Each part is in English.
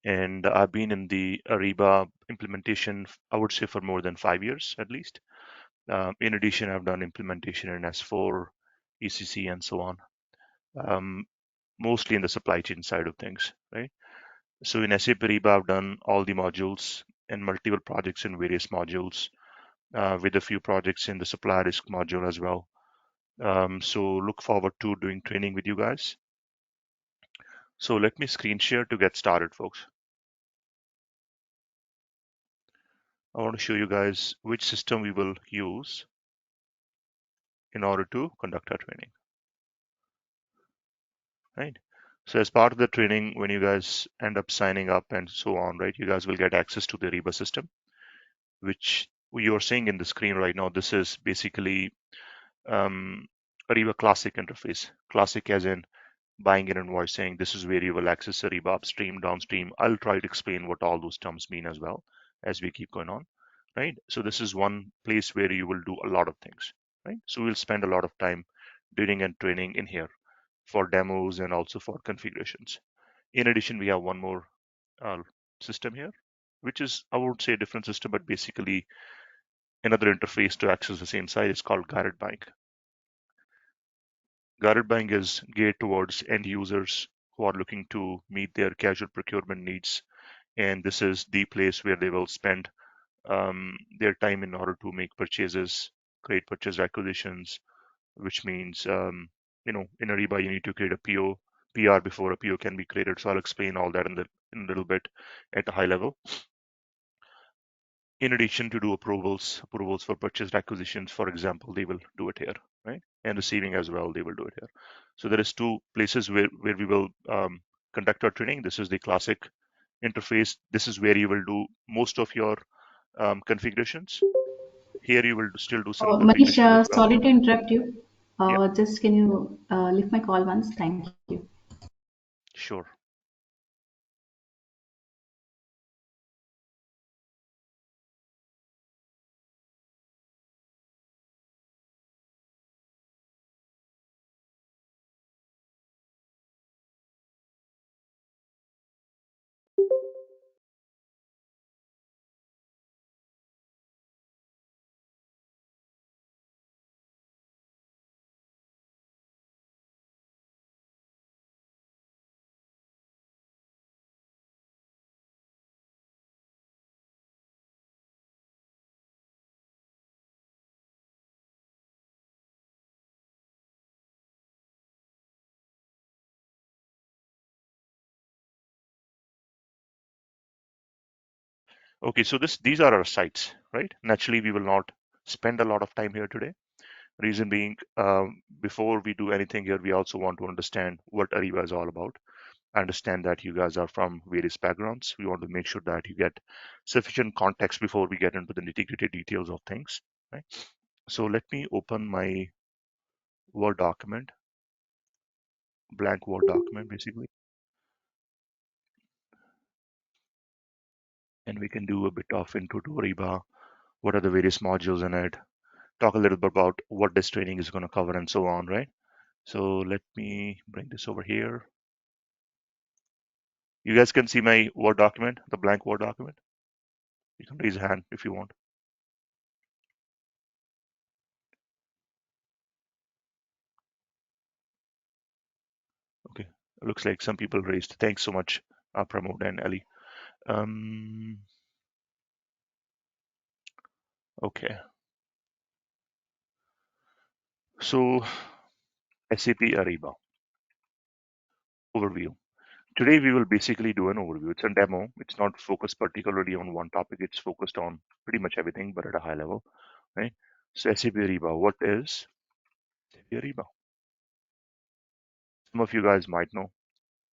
And I've been in the Ariba implementation, I would say, for more than 5 years at least. In addition, I've done implementation in S4, ECC, and so on, um, mostly in the supply chain side of things, right? So in SAP Ariba, I've done all the modules and multiple projects in various modules, with a few projects in the supplier risk module as well. So look forward to doing training with you guys. So let me screen share to get started, folks. I want to show you guys which system we will use in order to conduct our training, right? So as part of the training, when you guys end up signing up and so on, right, you guys will get access to the Ariba system, which you're seeing in the screen right now. This is basically um, Ariba Classic interface. Classic as in buying and invoicing. This is where you will access Ariba upstream, downstream. I'll try to explain what all those terms mean as well as we keep going on, right? So this is one place where you will do a lot of things, right? So we'll spend a lot of time doing and training in here for demos and also for configurations. In addition, we have one more uh, system here, which is, I won't say a different system, but basically another interface to access the same site. It's called Guided Buying. Guided Buying is geared towards end users who are looking to meet their casual procurement needs. And this is the place where they will spend their time in order to make purchases, create purchase acquisitions, which means, in Ariba, you need to create a PR before a PO can be created. So I'll explain all that in a little bit at a high level. In addition to do approvals for purchase acquisitions, for example, they will do it here, right? And receiving as well, they will do it here. So there is two places where we will conduct our training. This is the classic interface. This is where you will do most of your configurations. Here you will still do some Manish, configurations as well. sorry to interrupt you. Yeah, Just can you leave my call once? Thank you. sure. Okay, so these are our sites, right? Naturally, we will not spend a lot of time here today. Reason being, before we do anything here, we also want to understand what Ariba is all about. Understand that you guys are from various backgrounds. We want to make sure that you get sufficient context before we get into the nitty-gritty details of things, right? So let me open my Word document, blank Word document, basically, and we can do a bit of intro to Ariba. What are the various modules in it? Talk a little bit about what this training is going to cover and so on, right? So let me bring this over here. You guys can see my Word document, the blank Word document. You can raise a hand if you want. Okay, it looks like some people raised. Thanks so much, Pramod and Ali. Um, okay, so SAP Ariba overview. Today we will basically do an overview. It's a demo. It's not focused particularly on one topic. It's focused on pretty much everything, but at a high level, right? So SAP Ariba, what is SAP Ariba? Some of you guys might know,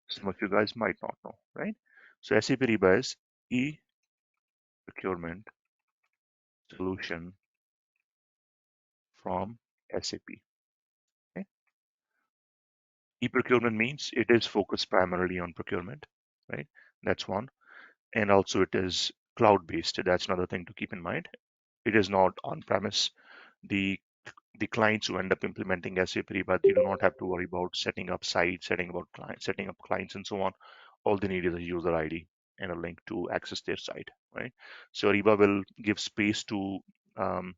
some of you guys might not know, right? So SAP Ariba is e-procurement solution from SAP. Okay? E-procurement means it is focused primarily on procurement, right? That's one. And also it is cloud-based. That's another thing to keep in mind. It is not on-premise. The the clients who end up implementing SAP Ariba, they do not have to worry about setting up sites, setting up clients, and so on. All they need is a user ID and a link to access their site, right? So Ariba will give space to um,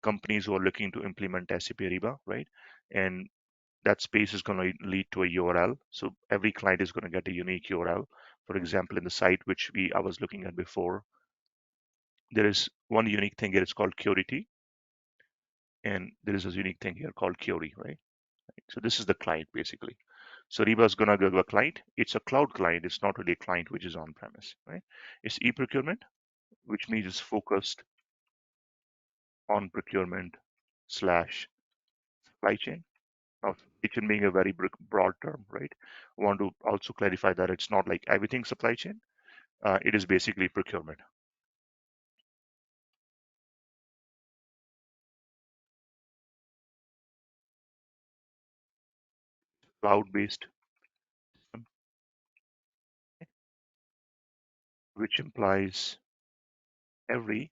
companies who are looking to implement SAP Ariba, right? And that space is going to lead to a URL. So every client is going to get a unique URL. For example, in the site which I was looking at before, there is one unique thing here. It's called Curity, and there is a unique thing here called Curie, right? So this is the client basically. So Ariba is going to give a client. It's a cloud client. It's not really a client which is on premise, right? It's e-procurement, which means it's focused on procurement slash supply chain. Now, supply chain being a very broad term, right? I want to also clarify that it's not like everything supply chain. It is basically procurement. Cloud-based system, which implies every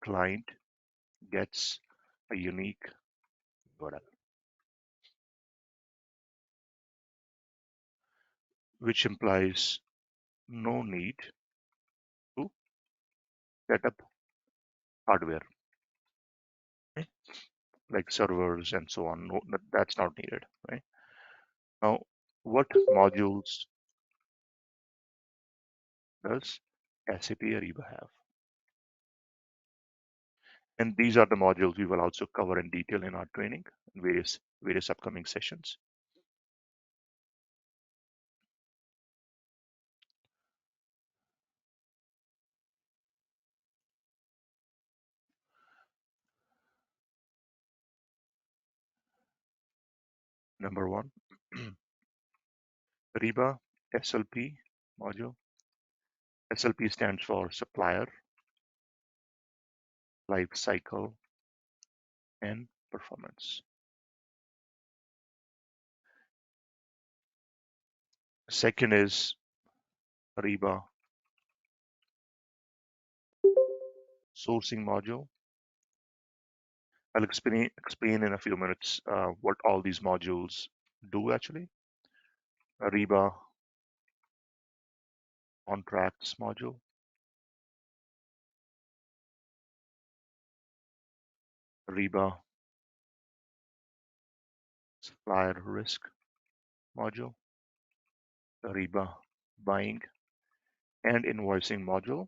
client gets a unique URL, which implies no need to set up hardware, okay? Like servers and so on. No, that's not needed, right? Now, what modules does SAP Ariba have? And these are the modules we will also cover in detail in our training in various upcoming sessions. Number one, Ariba SLP module. SLP stands for Supplier Lifecycle and Performance. Second is Ariba Sourcing module. I'll explain in a few minutes what all these modules do actually. Ariba Contracts module, Ariba Supplier Risk module, Ariba Buying and Invoicing module.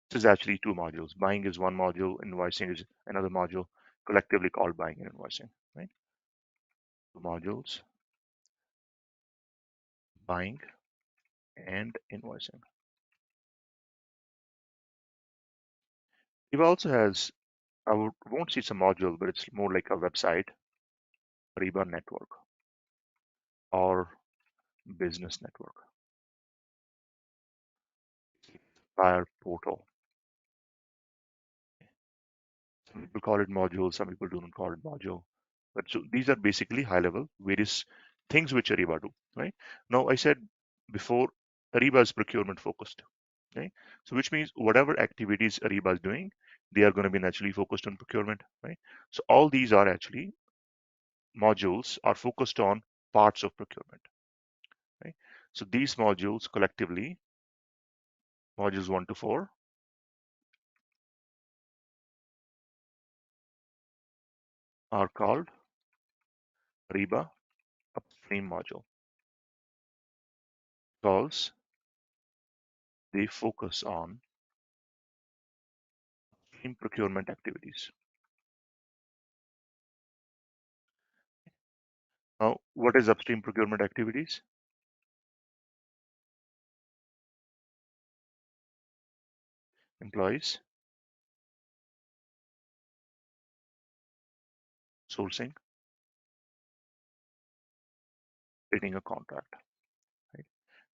This is actually two modules. Buying is one module, invoicing is another module, collectively called buying and invoicing, right? Two modules, buying and invoicing. It also has, won't say it's a module, but it's more like a website, Ariba Network or Business Network, Supplier Portal. Some people call it module, some people do not call it module. But so these are basically high level, various things which Ariba do, right? Now I said before, Ariba is procurement focused, right? So which means whatever activities Ariba is doing, they are going to be naturally focused on procurement, right? So all these are actually modules are focused on parts of procurement, right? So these modules collectively, modules 1 to 4, are called Ariba upstream module because they focus on upstream procurement activities. Now, what is upstream procurement activities? Employees, sourcing, creating a contract. Right?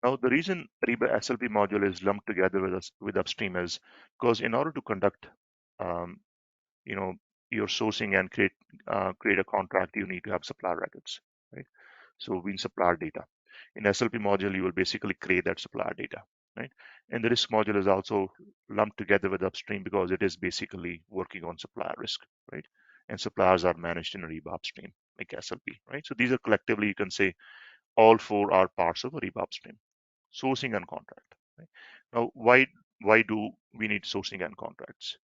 Now, the reason Ariba SLP module is lumped together with upstream is because in order to conduct, um, you know, your sourcing and create a contract, you need to have supplier records, right? So we supplier data. In SLP module, you will basically create that supplier data, right? And the risk module is also lumped together with upstream because it is basically working on supplier risk, right? And suppliers are managed in Ariba upstream, like SLP, right? So these are collectively, you can say, All four are parts of Ariba upstream: sourcing and contract. Right? Now, why do we need sourcing and contracts?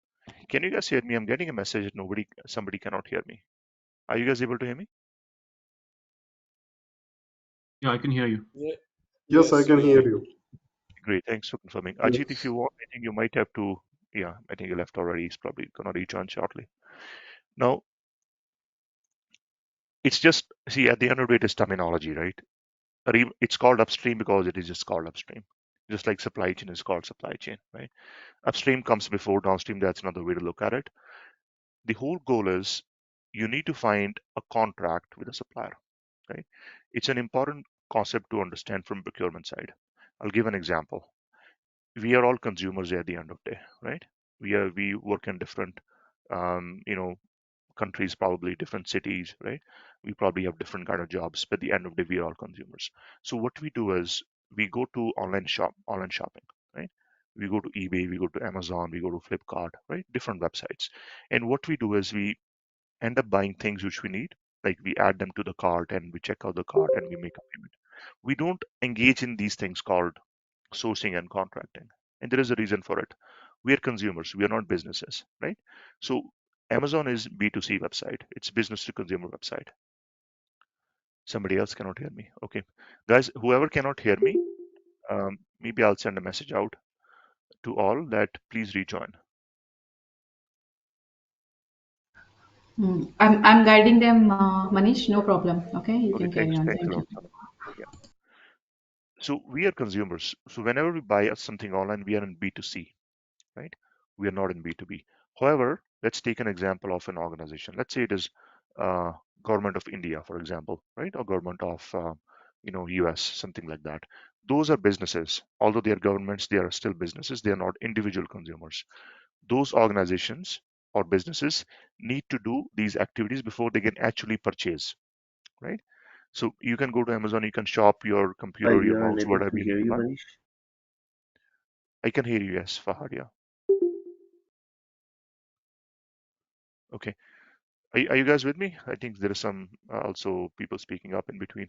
Can you guys hear me? I'm getting a message that somebody cannot hear me. Are you guys able to hear me? Yeah, I can hear you. Yeah. Yes, I Yes, can we hear Okay, can. you. great. Thanks for confirming. Ajit, if Yes. you want, I think you might have to. Yeah, I think he left already. He's probably gonna rejoin shortly. Now, it's just see at the end of the day, it is terminology, right? It's called upstream because it is just called upstream. Just like supply chain is called supply chain, right? Upstream comes before downstream. That's another way to look at it. The whole goal is you need to find a contract with a supplier, right? It's an important concept to understand from procurement side. I'll give an example. We are all consumers at the end of the day, right? We work in different, you know, countries, probably different cities, right? We probably have different kind of jobs, but at the end of the day, we are all consumers. So what we do is we go to online shopping, right? We go to eBay, we go to Amazon, we go to Flipkart, right? Different websites. And what we do is we end up buying things which we need, like we add them to the cart and we check out the cart and we make a payment. We don't engage in these things called sourcing and contracting. And there is a reason for it. We are consumers, we are not businesses, right? So Amazon is B2C website, it's business to consumer website. Somebody else cannot hear me. Okay. Guys, whoever cannot hear me, maybe I'll send a message out to all that please rejoin. I'm guiding them, Manish. No problem. Okay, you Okay, can carry on. thanks a Thank lot, you. Sana. Yeah. So we are consumers. So whenever we buy something online, we are in B2C, right? We are not in B2B. However, let's take an example of an organization. Let's say it is uh, government of India, for example, right, or government of US, something like that. Those are businesses. Although they are governments, they are still businesses. They are not individual consumers. Those organizations or businesses need to do these activities before they can actually purchase, right? So you can go to Amazon, you can shop your Hi, computer, we your are mouse, unable whatever to you need hear to you, buy. Manish. I can hear you, yes, Fahad, yeah. Okay. Are you guys with me? I think there is some also people speaking up in between.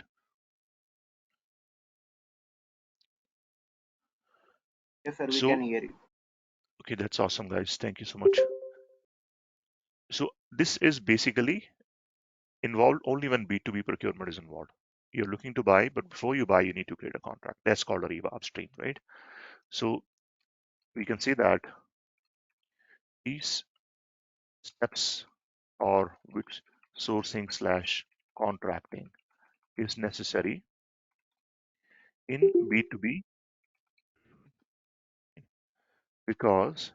Yes, sir, we can So, hear you. okay, that's awesome, guys. Thank you so much. So this is basically involved only when B2B procurement is involved. You're looking to buy, but before you buy, you need to create a contract. That's called Ariba upstream, right? So we can say that these steps or which sourcing slash contracting is necessary in B2B because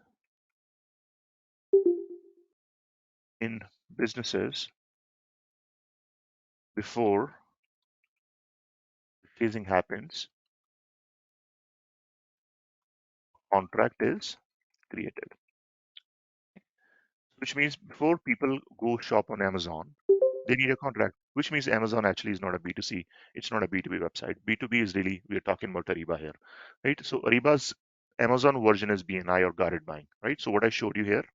in businesses before purchasing happens, contract is created, which means before people go shop on Amazon, they need a contract, which means Amazon actually is not a B2C, it's not a B2B website. B2B is really, we're talking about Ariba here, right? So Ariba's Amazon version is BNI or guarded buying, right? So what I showed you here,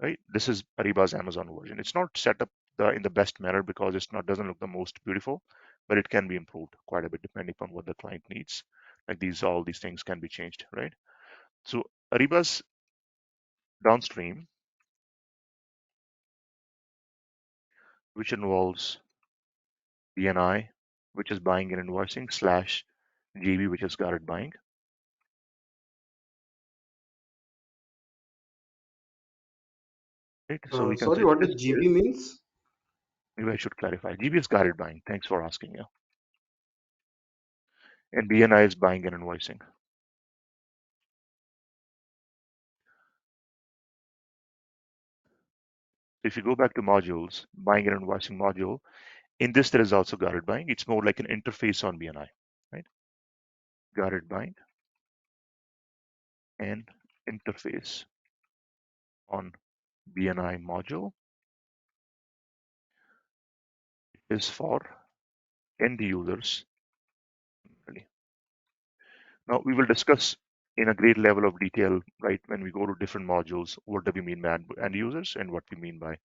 right? This is Ariba's Amazon version. It's not set up in the best manner because it's not doesn't look the most beautiful, but it can be improved quite a bit depending on what the client needs. Like all these things can be changed, right? So Ariba's downstream, which involves BNI, which is buying and invoicing, slash GB, which is guarded buying. Right? So we can Sorry, say what this does is, GB means? maybe I should clarify. GB is guarded buying. Thanks for asking. Yeah. And BNI is buying and invoicing. If you go back to modules, buying and invoicing module, in this there is also guarded buying. It's more like an interface on BNI, right? Guarded buying and interface on BNI module is for end users. Really. Now we will discuss in a great level of detail, right, when we go to different modules, what do we mean by end users and what we mean by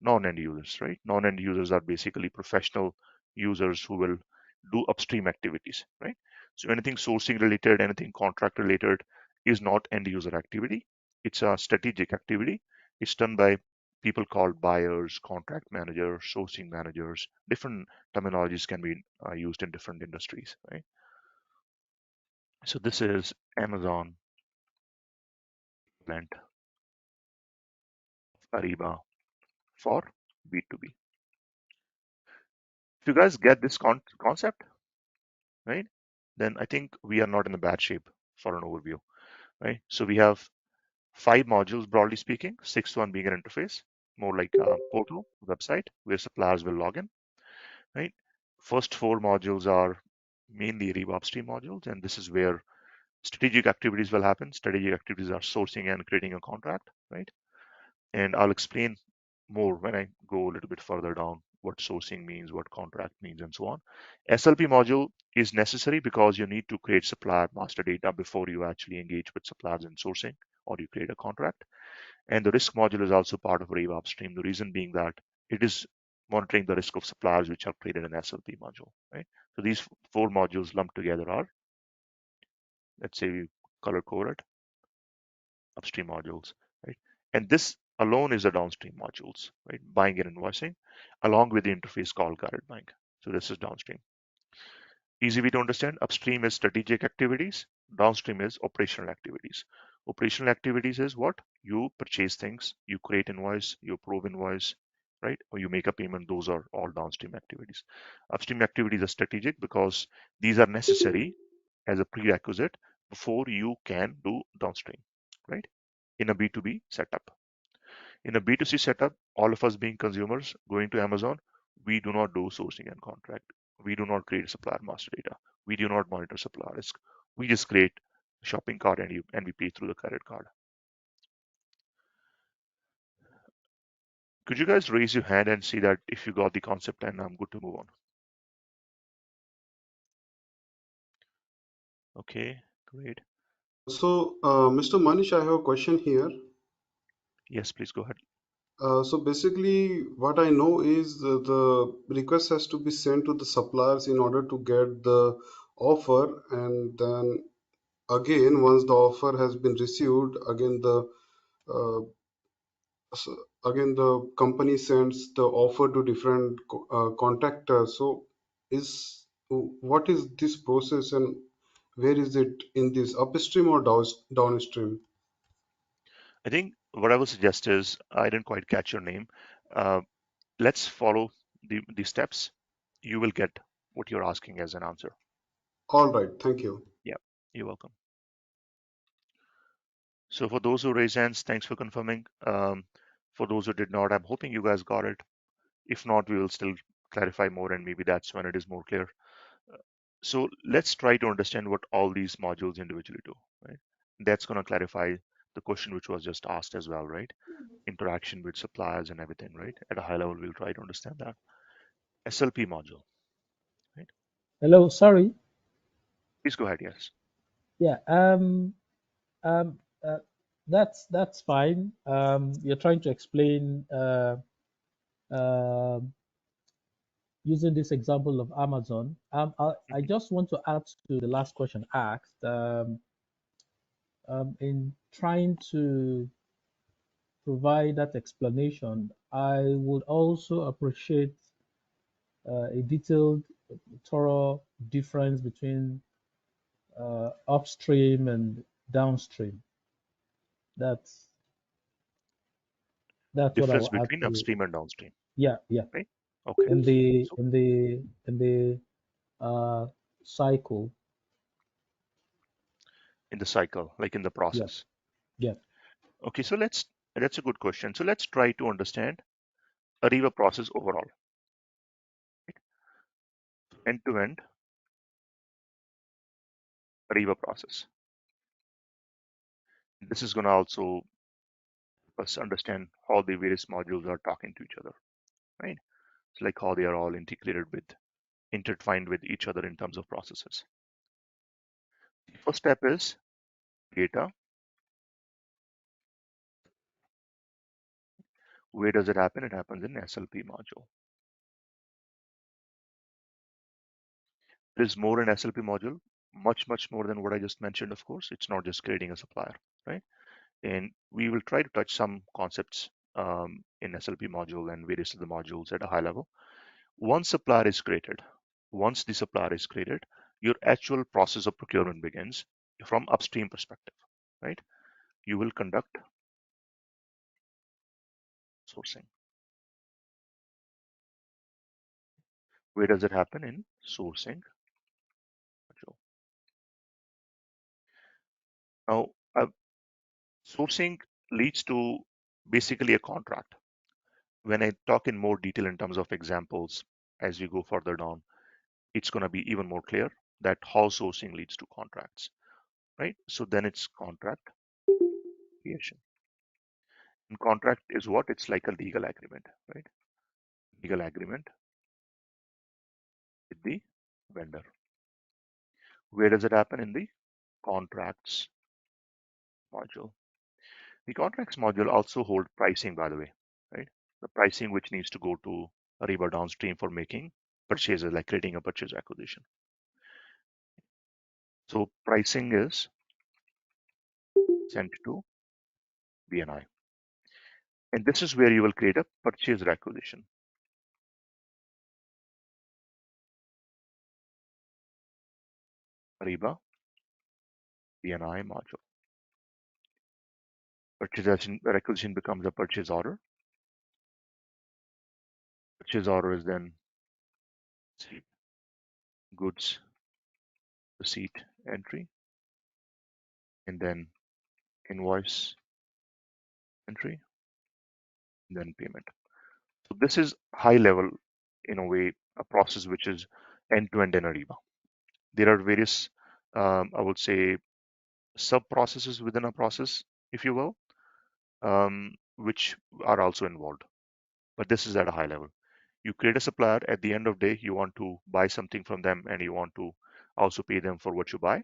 non-end users, right? Non-end users are basically professional users who will do upstream activities, right? So anything sourcing related, anything contract related is not end user activity. It's a strategic activity. It's done by people called buyers, contract managers, sourcing managers. Different terminologies can be used in different industries, right? So this is Amazon blend Ariba for B2B. If you guys get this concept, right, then I think we are not in a bad shape for an overview, right? So we have 5 modules, broadly speaking, sixth one being an interface, more like a portal website where suppliers will log in, right? First 4 modules are mainly Ariba upstream modules, and this is where strategic activities will happen. Strategic activities are sourcing and creating a contract, right? And I'll explain more when I go a little bit further down what sourcing means, what contract means, and so on. SLP module is necessary because you need to create supplier master data before you actually engage with suppliers in sourcing or you create a contract. And the risk module is also part of Ariba Upstream. The reason being that it is monitoring the risk of suppliers which are created in SLP module, right? So these 4 modules lumped together are, let's say we color coded upstream modules, right? And this alone is the downstream modules, right? Buying and invoicing, along with the interface called guided buying. So this is downstream. Easy way to understand, upstream is strategic activities, downstream is operational activities. Operational activities is what? You purchase things, you create invoice, you approve invoice, right? Or you make a payment. Those are all downstream activities. Upstream activities are strategic because these are necessary as a prerequisite before you can do downstream, right? In a B2B setup. In a B2C setup, all of us being consumers going to Amazon, we do not do sourcing and contract. We do not create supplier master data. We do not monitor supplier risk. We just create a shopping cart and we pay through the credit card. Could you guys raise your hand and see that if you got the concept, and I'm good to move on? Okay, great. So, Mr. Manish, I have a question here. Yes, please go ahead. So basically, what I know is the request has to be sent to the suppliers in order to get the offer, and then again, once the offer has been received, uh, again the company sends the offer to different contractors. So, is what is this process, and where is it in this upstream or downstream? I think what I would suggest is I didn't quite catch your name. Uh, let's follow the steps. You will get what you're asking as an answer. All right, thank you. Yeah, you're welcome. So for those who raised hands, thanks for confirming. For those who did not, I'm hoping you guys got it. If not, we will still clarify more and maybe that's when it is more clear. So let's try to understand what all these modules individually do, right? That's going to clarify the question which was just asked as well, right? Interaction with suppliers and everything, right? At a high level, we'll try to understand that. SLP module, right? Hello, sorry. Please go ahead, yes. Yeah, um, uh, that's fine. You're trying to explain uh, using this example of Amazon. I Mhm. just want to add to the last question asked. In trying to provide that explanation, I would also appreciate a detailed, thorough difference between upstream and downstream. That's that's what I Difference will add between to. upstream and downstream, Yeah, yeah. right? Okay. In the So in the in the cycle. in the cycle, like in the Yeah, process. yeah. Okay, so that's a good question. So let's try to understand Ariba process overall, end to end Ariba process. This is going to also help us understand how the various modules are talking to each other, right? It's like how they are all integrated with, intertwined with each other in terms of processes. The first step is data. Where does it happen? It happens in SLP module. There's more in SLP module, much more than what I just mentioned. Of course, it's not just creating a supplier, right? And we will try to touch some concepts in SLP module and various other modules at a high level. Once the supplier is created, your actual process of procurement begins from upstream perspective, right? You will conduct sourcing. Where does it happen? In sourcing module. Now, sourcing leads to basically a contract. When I talk in more detail in terms of examples as we go further down, it's going to be even more clear that how sourcing leads to contracts, right? So then it's contract creation. And contract is what? It's like a legal agreement, right? Legal agreement with the vendor. Where does it happen? In the contracts module. The contracts module also hold pricing, by the way, right? The pricing which needs to go to Ariba downstream for making purchases, like creating a purchase acquisition. So pricing is sent to BNI. And this is where you will create a purchase requisition. Ariba BNI module. Purchase requisition becomes a purchase order. Purchase order is then goods receipt entry, and then invoice entry, and then payment. So this is high level, in a way, a process which is end-to-end in Ariba. There are various, I would say, sub-processes within a process, if you will, which are also involved. But this is at a high level. You create a supplier. At the end of the day, you want to buy something from them and you want to also pay them for what you buy.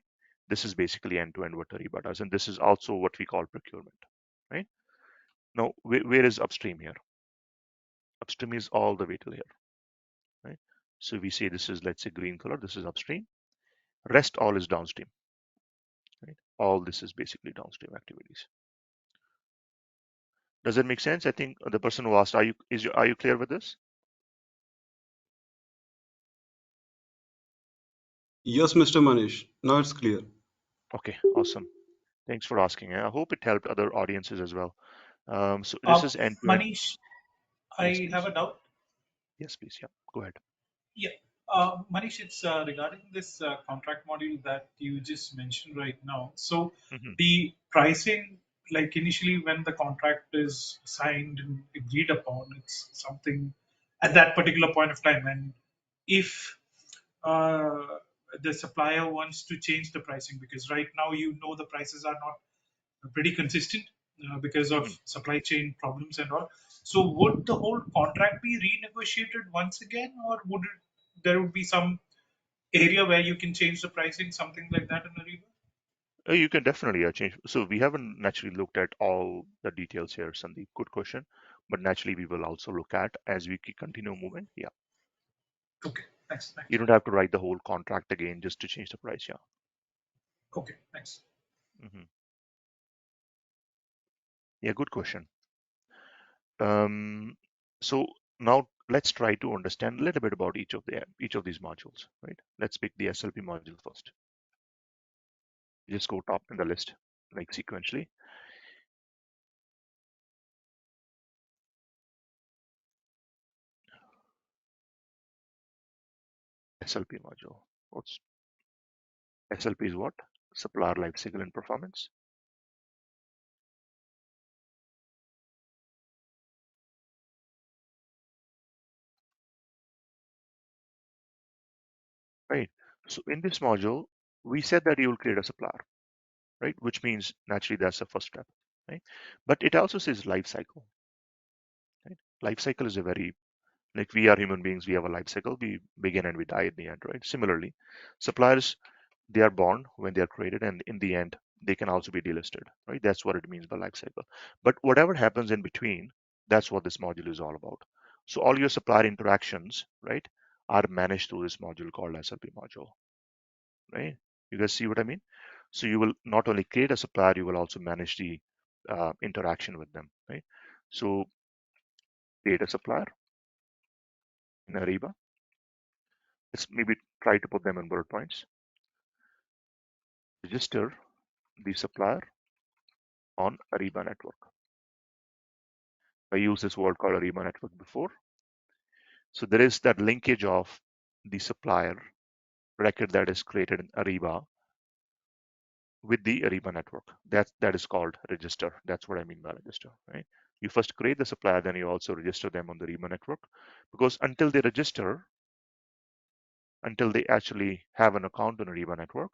This is basically end-to-end what Ariba does. And this is also what we call procurement, right? Now, where is upstream here? Upstream is all the way to here, right? So we say this is, let's say, green color. This is upstream. Rest all is downstream, right? All this is basically downstream activities. Does that make sense? I think the person who asked, are you clear with this? Yes, Mr. Manish. Now it's clear. Okay, awesome. Thanks for asking. I hope it helped other audiences as well. So this is end-to-end. Manish, Yes, I have please. a doubt. Yes, please. Yeah, go ahead. Yeah, Manish, it's regarding this contract module that you just mentioned right now. So Hmm. the pricing, like initially when the contract is signed and agreed upon, it's something at that particular point of time. And if uh, the supplier wants to change the pricing, because right now you know the prices are not pretty consistent because of supply chain problems and all. So would the whole contract be renegotiated once again, or would it, there would be some area where you can change the pricing, something like that in Ariba? You can definitely change. So we haven't naturally looked at all the details here, Sandeep. Good question. But naturally, we will also look at as we continue moving. Yeah. Okay, thanks. Thanks. You don't have to write the whole contract again just to change the price. Yeah. Okay, thanks. Hmm. Yeah, good question. Um, so now let's try to understand a little bit about each of these modules, right? Let's pick the SLP module first. Just go top in the list, like sequentially. SLP module. What's SLP is what? Supplier Lifecycle and Performance. Right. So in this module, we said that you will create a supplier, right? Which means naturally that's the first step, right? But it also says life cycle, right? Life cycle is a very, like we are human beings, we have a life cycle. We begin and we die at the end, right? Similarly, suppliers, they are born when they are created, and in the end, they can also be delisted, right? That's what it means by life cycle. But whatever happens in between, that's what this module is all about. So all your supplier interactions, right, are managed through this module called SLP module, right? You guys see what I mean? So you will not only create a supplier, you will also manage the interaction with them, right? So create a supplier in Ariba. Let's maybe try to put them in bullet points. Register the supplier on Ariba Network. I used this word called Ariba Network before. So there is that linkage of the supplier record that is created in Ariba with the Ariba network. That is called register. That's what I mean by register, right? You first create the supplier, then you also register them on the Ariba network, because until they register, until they actually have an account on Ariba network,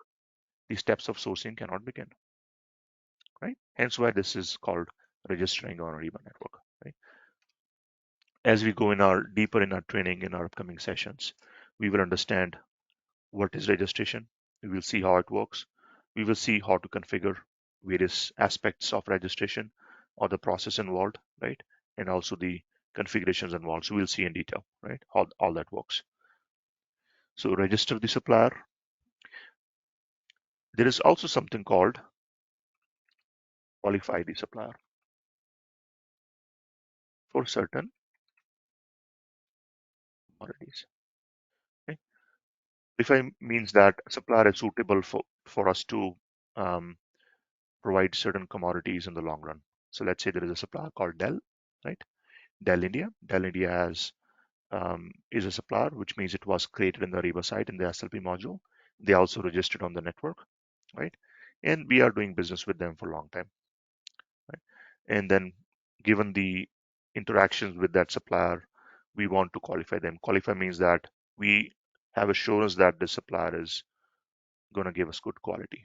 the steps of sourcing cannot begin, right? Hence why this is called registering on Ariba network, right? As we go deeper in our training in our upcoming sessions, we will understand what is registration. We will see how it works. We will see how to configure various aspects of registration or the process involved, right? And also the configurations involved. So we'll see in detail, right? How all that works. So register the supplier. There is also something called qualify the supplier for certain commodities. Okay? Qualify means that a supplier is suitable for us to provide certain commodities in the long run. So let's say there is a supplier called Dell, right? Dell India. Dell India is a supplier, which means it was created in the Ariba site in the SLP module. They also registered on the network, right? And we are doing business with them for a long time, right? And then given the interactions with that supplier, we want to qualify them. Qualify means that we have assurance that the supplier is going to give us good quality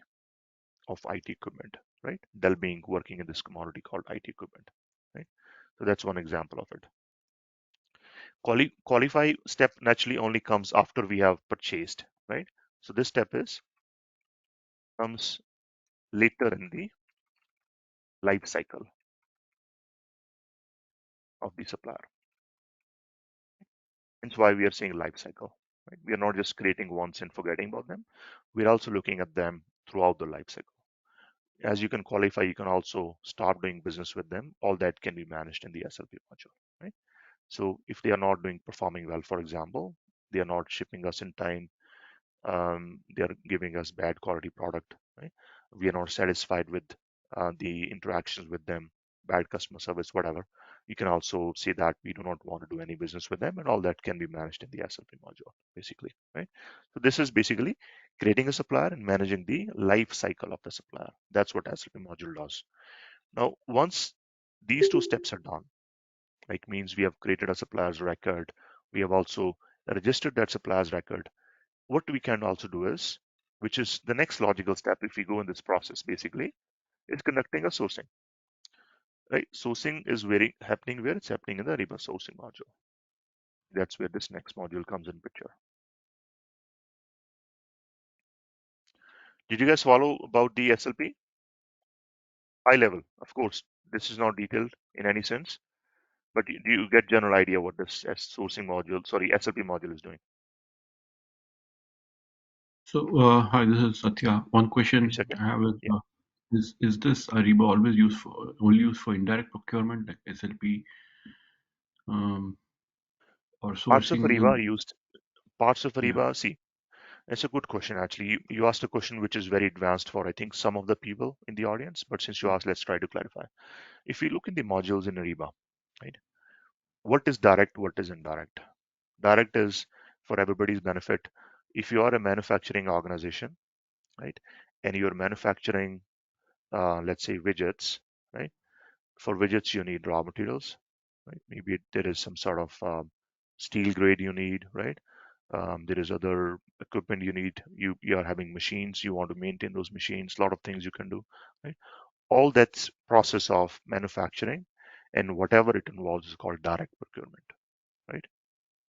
of IT equipment, right? Dell being working in this commodity called IT equipment, right? So that's one example of it. Qualify step naturally only comes after we have purchased, right? So this step comes later in the life cycle of the supplier. Hence why we are saying life cycle, right? We are not just creating once and forgetting about them. We're also looking at them throughout the life cycle. As you can qualify, you can also start doing business with them. All that can be managed in the SLP module, right? So if they are not performing well, for example, they are not shipping us in time, they are giving us bad quality product, right? We are not satisfied with the interactions with them, bad customer service, whatever. You can also say that we do not want to do any business with them, and all that can be managed in the SLP module, basically, right? So this is basically creating a supplier and managing the life cycle of the supplier. That's what SLP module does. Now, once these two steps are done, like means we have created a supplier's record, we have also registered that supplier's record. What we can also do is, which is the next logical step if we go in this process, basically, is conducting a sourcing. Right? Sourcing is happening where it's happening in the Ariba sourcing module. That's where this next module comes in picture. Did you guys follow about the SLP? High level, of course. This is not detailed in any sense, but do you get general idea what this SLP module is doing? So, hi, this is Satya. One question Second? I have is, Yeah. is this Ariba always only used for indirect procurement like SLP or Parts of sourcing? Ariba are used. Parts of Yeah. Ariba, see, it's a good question actually. You asked a question which is very advanced for I think some of the people in the audience, but since you asked, let's try to clarify. If you look in the modules in Ariba, right? What is direct, what is indirect? Direct is for everybody's benefit. If you are a manufacturing organization, right, and you're manufacturing, let's say widgets, right? For widgets, you need raw materials, right? Maybe there is some sort of steel grade you need, right? There is other equipment you need. You are having machines. You want to maintain those machines. A lot of things you can do, right? All that's process of manufacturing, and whatever it involves is called direct procurement, right?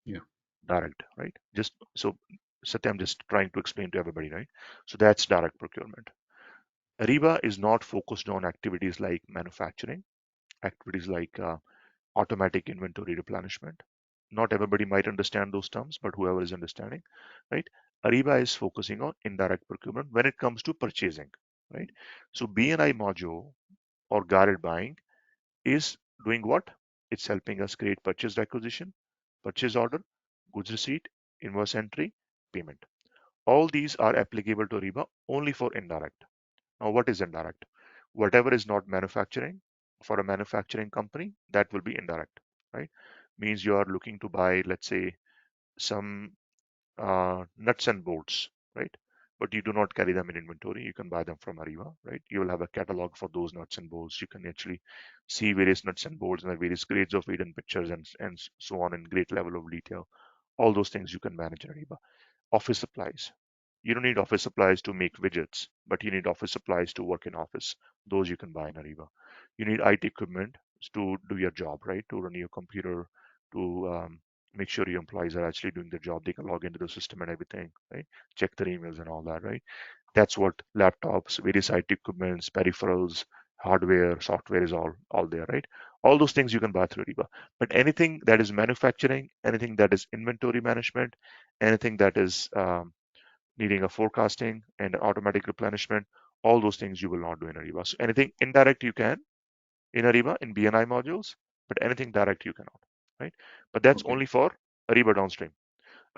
Yeah. Direct, right? Just so Satya, I'm just trying to explain to everybody, right? So that's direct procurement. Ariba is not focused on activities like manufacturing, activities like automatic inventory replenishment, Not everybody might understand those terms, but whoever is understanding, right? Ariba is focusing on indirect procurement when it comes to purchasing, right? So BNI module or guided buying is doing what? It's helping us create purchase requisition, purchase order, goods receipt, invoice entry, payment. All these are applicable to Ariba only for indirect. Now, what is indirect? Whatever is not manufacturing for a manufacturing company, that will be indirect, right? Means you are looking to buy, let's say, some nuts and bolts, right? But you do not carry them in inventory. You can buy them from Ariba, right? You will have a catalog for those nuts and bolts. You can actually see various nuts and bolts and the various grades of it and pictures and so on in great level of detail. All those things you can manage in Ariba. Office supplies. You don't need office supplies to make widgets, but you need office supplies to work in office. Those you can buy in Ariba. You need IT equipment to do your job, right? To run your computer, to make sure your employees are actually doing their job. They can log into the system and everything, right? Check their emails and all that, right? That's what laptops, various IT equipments, peripherals, hardware, software is all there, right? All those things you can buy through Ariba. But anything that is manufacturing, anything that is inventory management, anything that is needing a forecasting and automatic replenishment, all those things you will not do in Ariba. So anything indirect you can in Ariba in BNI modules, but anything direct you cannot, right? But that's Okay. only for Ariba downstream.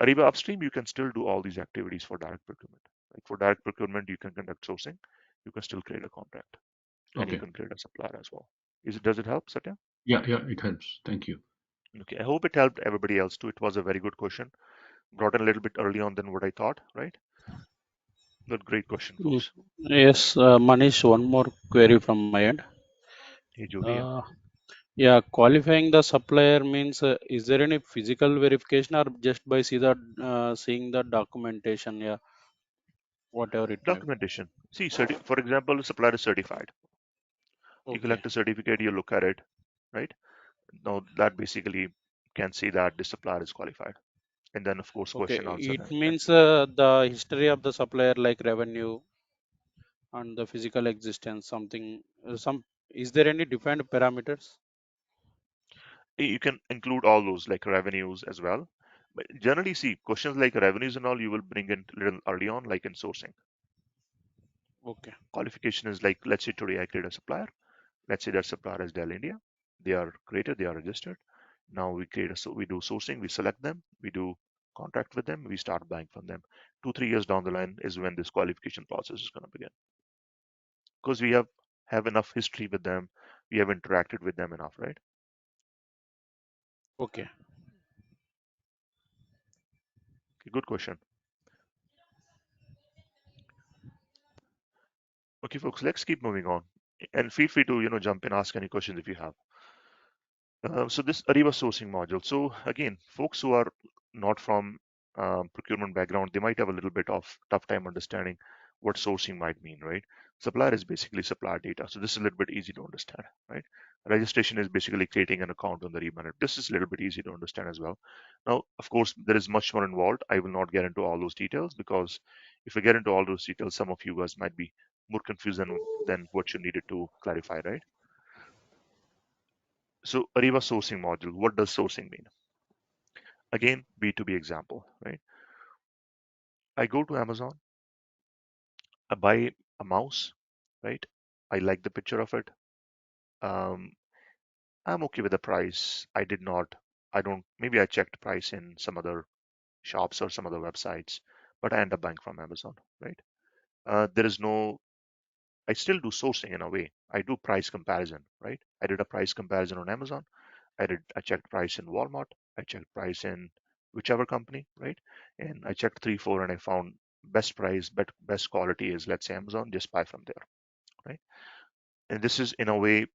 Ariba upstream, you can still do all these activities for direct procurement. Like for direct procurement, you can conduct sourcing, you can still create a contract, and you Okay. can create a supplier as well. Does it help, Satya? Yeah, it helps. Thank you. Okay, I hope it helped everybody else too. It was a very good question. Brought in a little bit early on than what I thought, right? But great question, Mm, folks. Yes, Manish, one more query from my end. Hey, Jyoti, yeah. Uh, yeah, qualifying the supplier means is there any physical verification or just by seeing the documentation? Yeah, whatever it may be. Documentation. See, for example, the supplier is certified. You Okay, collect a certificate, you look at it, right? Now that basically can say that the supplier is qualified. And then, of course, okay. question answer. It means the history of the supplier, like revenue and the physical existence. Something. Some. Is there any defined parameters? You can include all those like revenues as well. But generally, see, questions like revenues and all you will bring in little early on, like in sourcing. Okay, Qualification is like, let's say today I create a supplier. Let's say that supplier is Dell India. They are created, they are registered. Now we do sourcing, we select them, we do contract with them, we start buying from them. 2-3 years down the line is when this qualification process is going to begin because we have enough history with them, we have interacted with them enough, right? okay. Okay, good question. Okay, folks, let's keep moving on, and feel free to jump in, ask any questions if you have. So this Ariba sourcing module. So again, folks who are not from procurement background, they might have a little bit of tough time understanding what sourcing might mean, right? Supplier is basically supplier data. So this is a little bit easy to understand, right? Registration is basically creating an account on the Ariba Network. This is a little bit easy to understand as well. Now, of course, there is much more involved. I will not get into all those details because if I get into all those details, some of you guys might be more confused than what you needed to clarify, right? So Ariba sourcing module, what does sourcing mean? Again, B2B example, right? I go to Amazon, I buy a mouse, right? I like the picture of it. Um, I'm okay with the price. Maybe I checked price in some other shops or some other websites, but I end up buying from Amazon, right? There is no, I still do sourcing in a way. I do price comparison, right? I did a price comparison on Amazon. I checked price in Walmart. I checked price in whichever company, right? And I checked 3, 4, and I found best price, best quality is, let's say, Amazon. Just buy from there, right? And this is in a way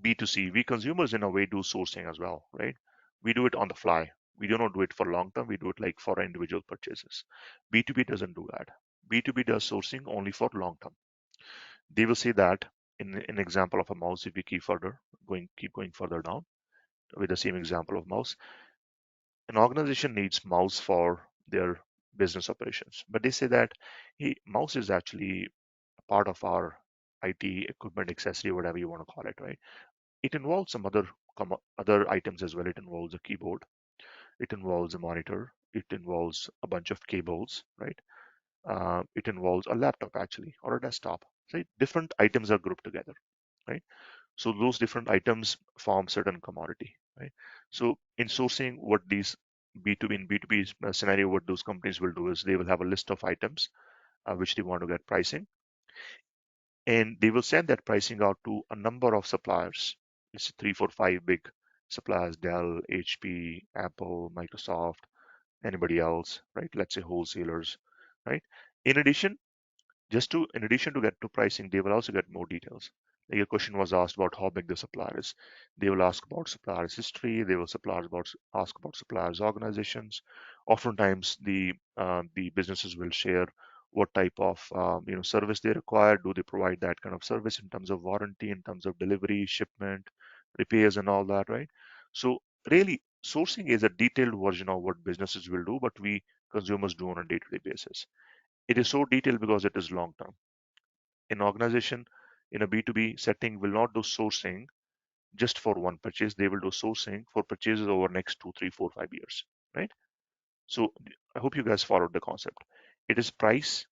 B2C. We consumers in a way do sourcing as well, right? We do it on the fly. We do not do it for long term. We do it like for individual purchases. B2B doesn't do that. B2B does sourcing only for long term. They will say that in an example of a mouse, if we keep going further down with the same example of mouse, an organization needs mouse for their business operations, but they say that hey, mouse is actually a part of our IT equipment accessory, whatever you want to call it, right? It involves some other items as well. It involves a keyboard, It involves a monitor. It involves a bunch of cables, right? It involves a laptop actually, or a desktop. So different items are grouped together, right? So those different items form certain commodity, right? So in sourcing, what these B2B in B2B scenario, what those companies will do is they will have a list of items which they want to get pricing, and they will send that pricing out to a number of suppliers. It's 3, 4, 5 big suppliers: Dell, HP, Apple, Microsoft, anybody else, right? Let's say wholesalers, right? In addition, in addition to get to pricing, they will also get more details. Like a question was asked about how big the supplier is. They will ask about supplier's history. They will ask about suppliers' organizations. Oftentimes, the businesses will share what type of service they require. Do they provide that kind of service in terms of warranty, in terms of delivery, shipment, repairs, and all that, right? So really, sourcing is a detailed version of what businesses will do, but we consumers do on a day-to-day basis. It is so detailed because it is long term. An organization in a B2B setting will not do sourcing just for one purchase. They will do sourcing for purchases over next 2, 3, 4, 5 years, right? So I hope you guys followed the concept. It is price,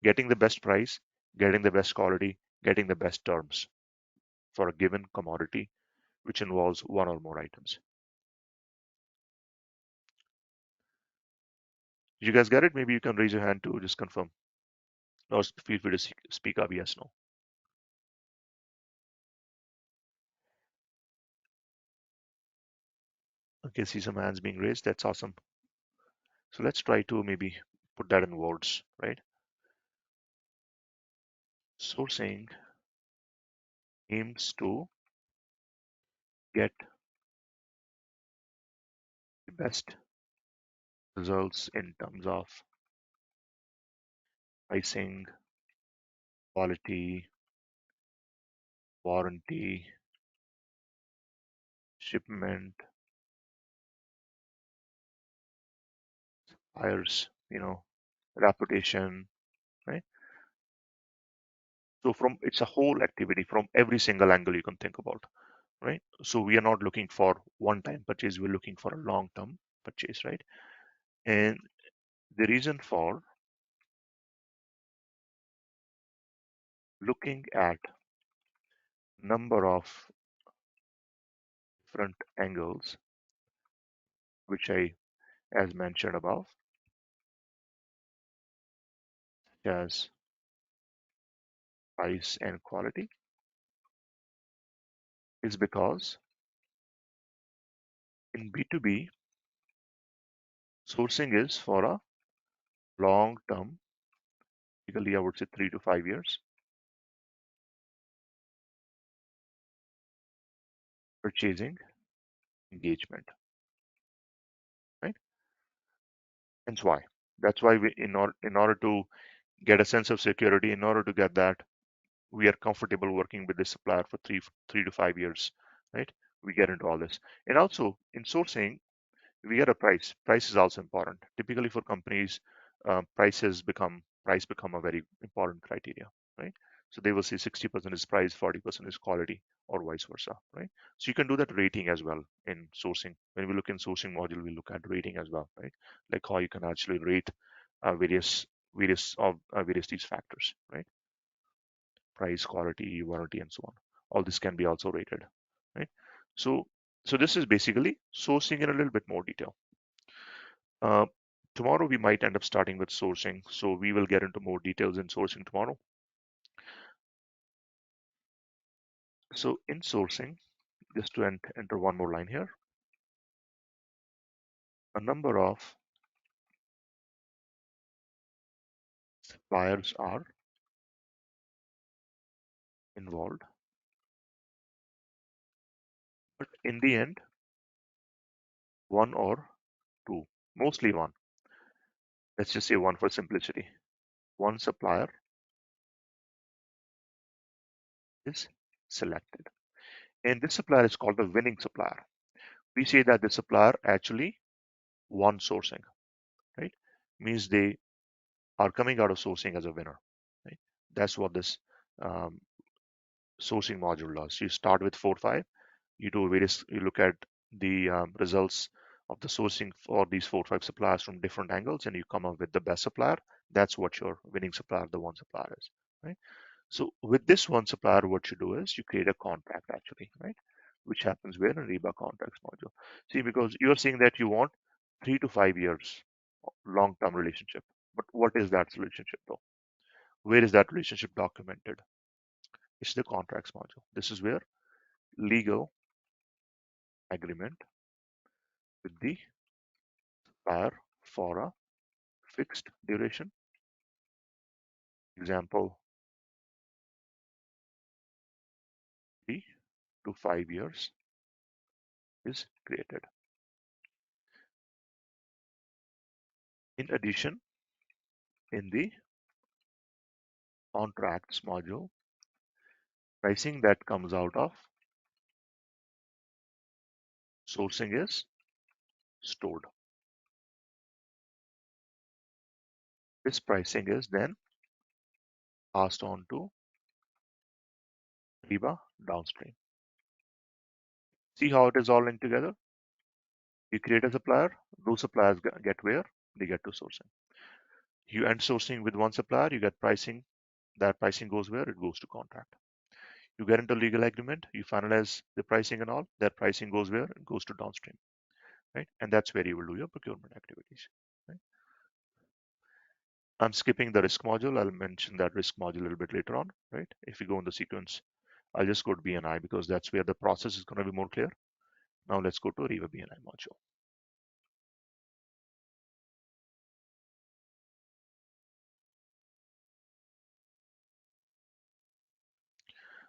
getting the best price, getting the best quality, getting the best terms for a given commodity, which involves one or more items. Did you guys get it? Maybe you can raise your hand to just confirm, or feel free to speak up yes, no. Okay, see some hands being raised. That's awesome. So let's try to maybe put that in words, right? Sourcing aims to get the best results in terms of pricing, quality, warranty, shipment, buyers, reputation, right? So it's a whole activity from every single angle you can think about, right? So we are not looking for one-time purchase, we're looking for a long-term purchase, right? And the reason for looking at number of different angles, which I, as mentioned above, as price and quality, is because in B2B, sourcing is for a long term, typically I would say 3 to 5 years, purchasing engagement, right? Hence why. That's why in order to get a sense of security, in order to get that, we are comfortable working with the supplier for 3 to 5 years, right? We get into all this. And also in sourcing, we get a price. Price is also important. Typically for companies, price become a very important criteria, right? So they will say 60% is price, 40% is quality, or vice versa, right? So you can do that rating as well in sourcing. When we look in sourcing module, we look at rating as well, right? Like how you can actually rate various these factors, right? Price, quality, warranty, and so on. All this can be also rated, right? So this is basically sourcing in a little bit more detail. Uh, Tomorrow we might end up starting with sourcing, so we will get into more details in sourcing tomorrow. So in sourcing, just to enter one more line here, a number of suppliers are involved, but in the end, one or two, mostly one. Let's just say one for simplicity. One supplier is selected, and this supplier is called the winning supplier. We say that the supplier actually won sourcing, right? Means they are coming out of sourcing as a winner, right? That's what this um, sourcing module does. You start with 4, 5, you look at the results of the sourcing for these 4 or 5 suppliers from different angles, and you come up with the best supplier. That's what your winning supplier, the one supplier is, right? So with this one supplier, what you do is you create a contract actually, right? Which happens where in Ariba contracts module. See, because you're saying that you want 3 to 5 years long-term relationship. But what is that relationship though? Where is that relationship documented? It's the contracts module. This is where legal agreement with the supplier for a fixed duration. Example, 3 to 5 years is created. In addition, in the contracts module, pricing that comes out of sourcing is stored. This pricing is then passed on to Ariba downstream. See how it is all linked together? You create a supplier, those suppliers get where? They get to sourcing. You end sourcing with one supplier, you get pricing. That pricing goes where? It goes to contract. You get into legal agreement, you finalize the pricing and all. That pricing goes where? It goes to downstream, right? And that's where you will do your procurement activities, right? I'm skipping the risk module. I'll mention that risk module a little bit later on, right? If you go in the sequence, I'll just go to BNI because that's where the process is going to be more clear. Now let's go to Ariba BNI module.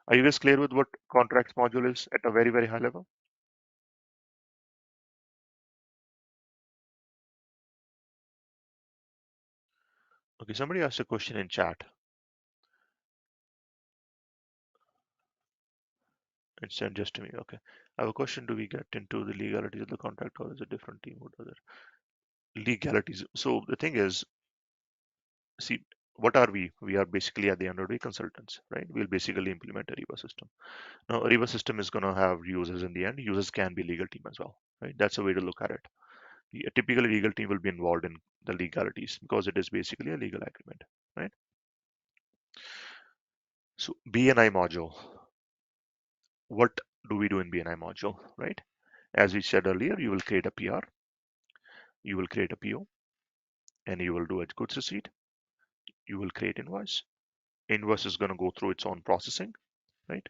Are you guys clear with what contracts module is at a very, very high level? Okay, somebody asked a question in chat. It's just to me. Okay. I have a question. Do we get into the legalities of the contract or is it a different team who does it? Legalities. So the thing is, see, what are we? We are basically at the end of the day consultants, right? We'll basically implement Ariba system. Now, Ariba system is going to have users in the end. Users can be legal team as well, right? That's a way to look at it. A typical legal team will be involved in the legalities because it is basically a legal agreement, right? So BNI module. What do we do in BNI module, right? As we said earlier, you will create a PR, you will create a PO, and you will do a goods receipt. You will create invoice. Invoice is going to go through its own processing, right?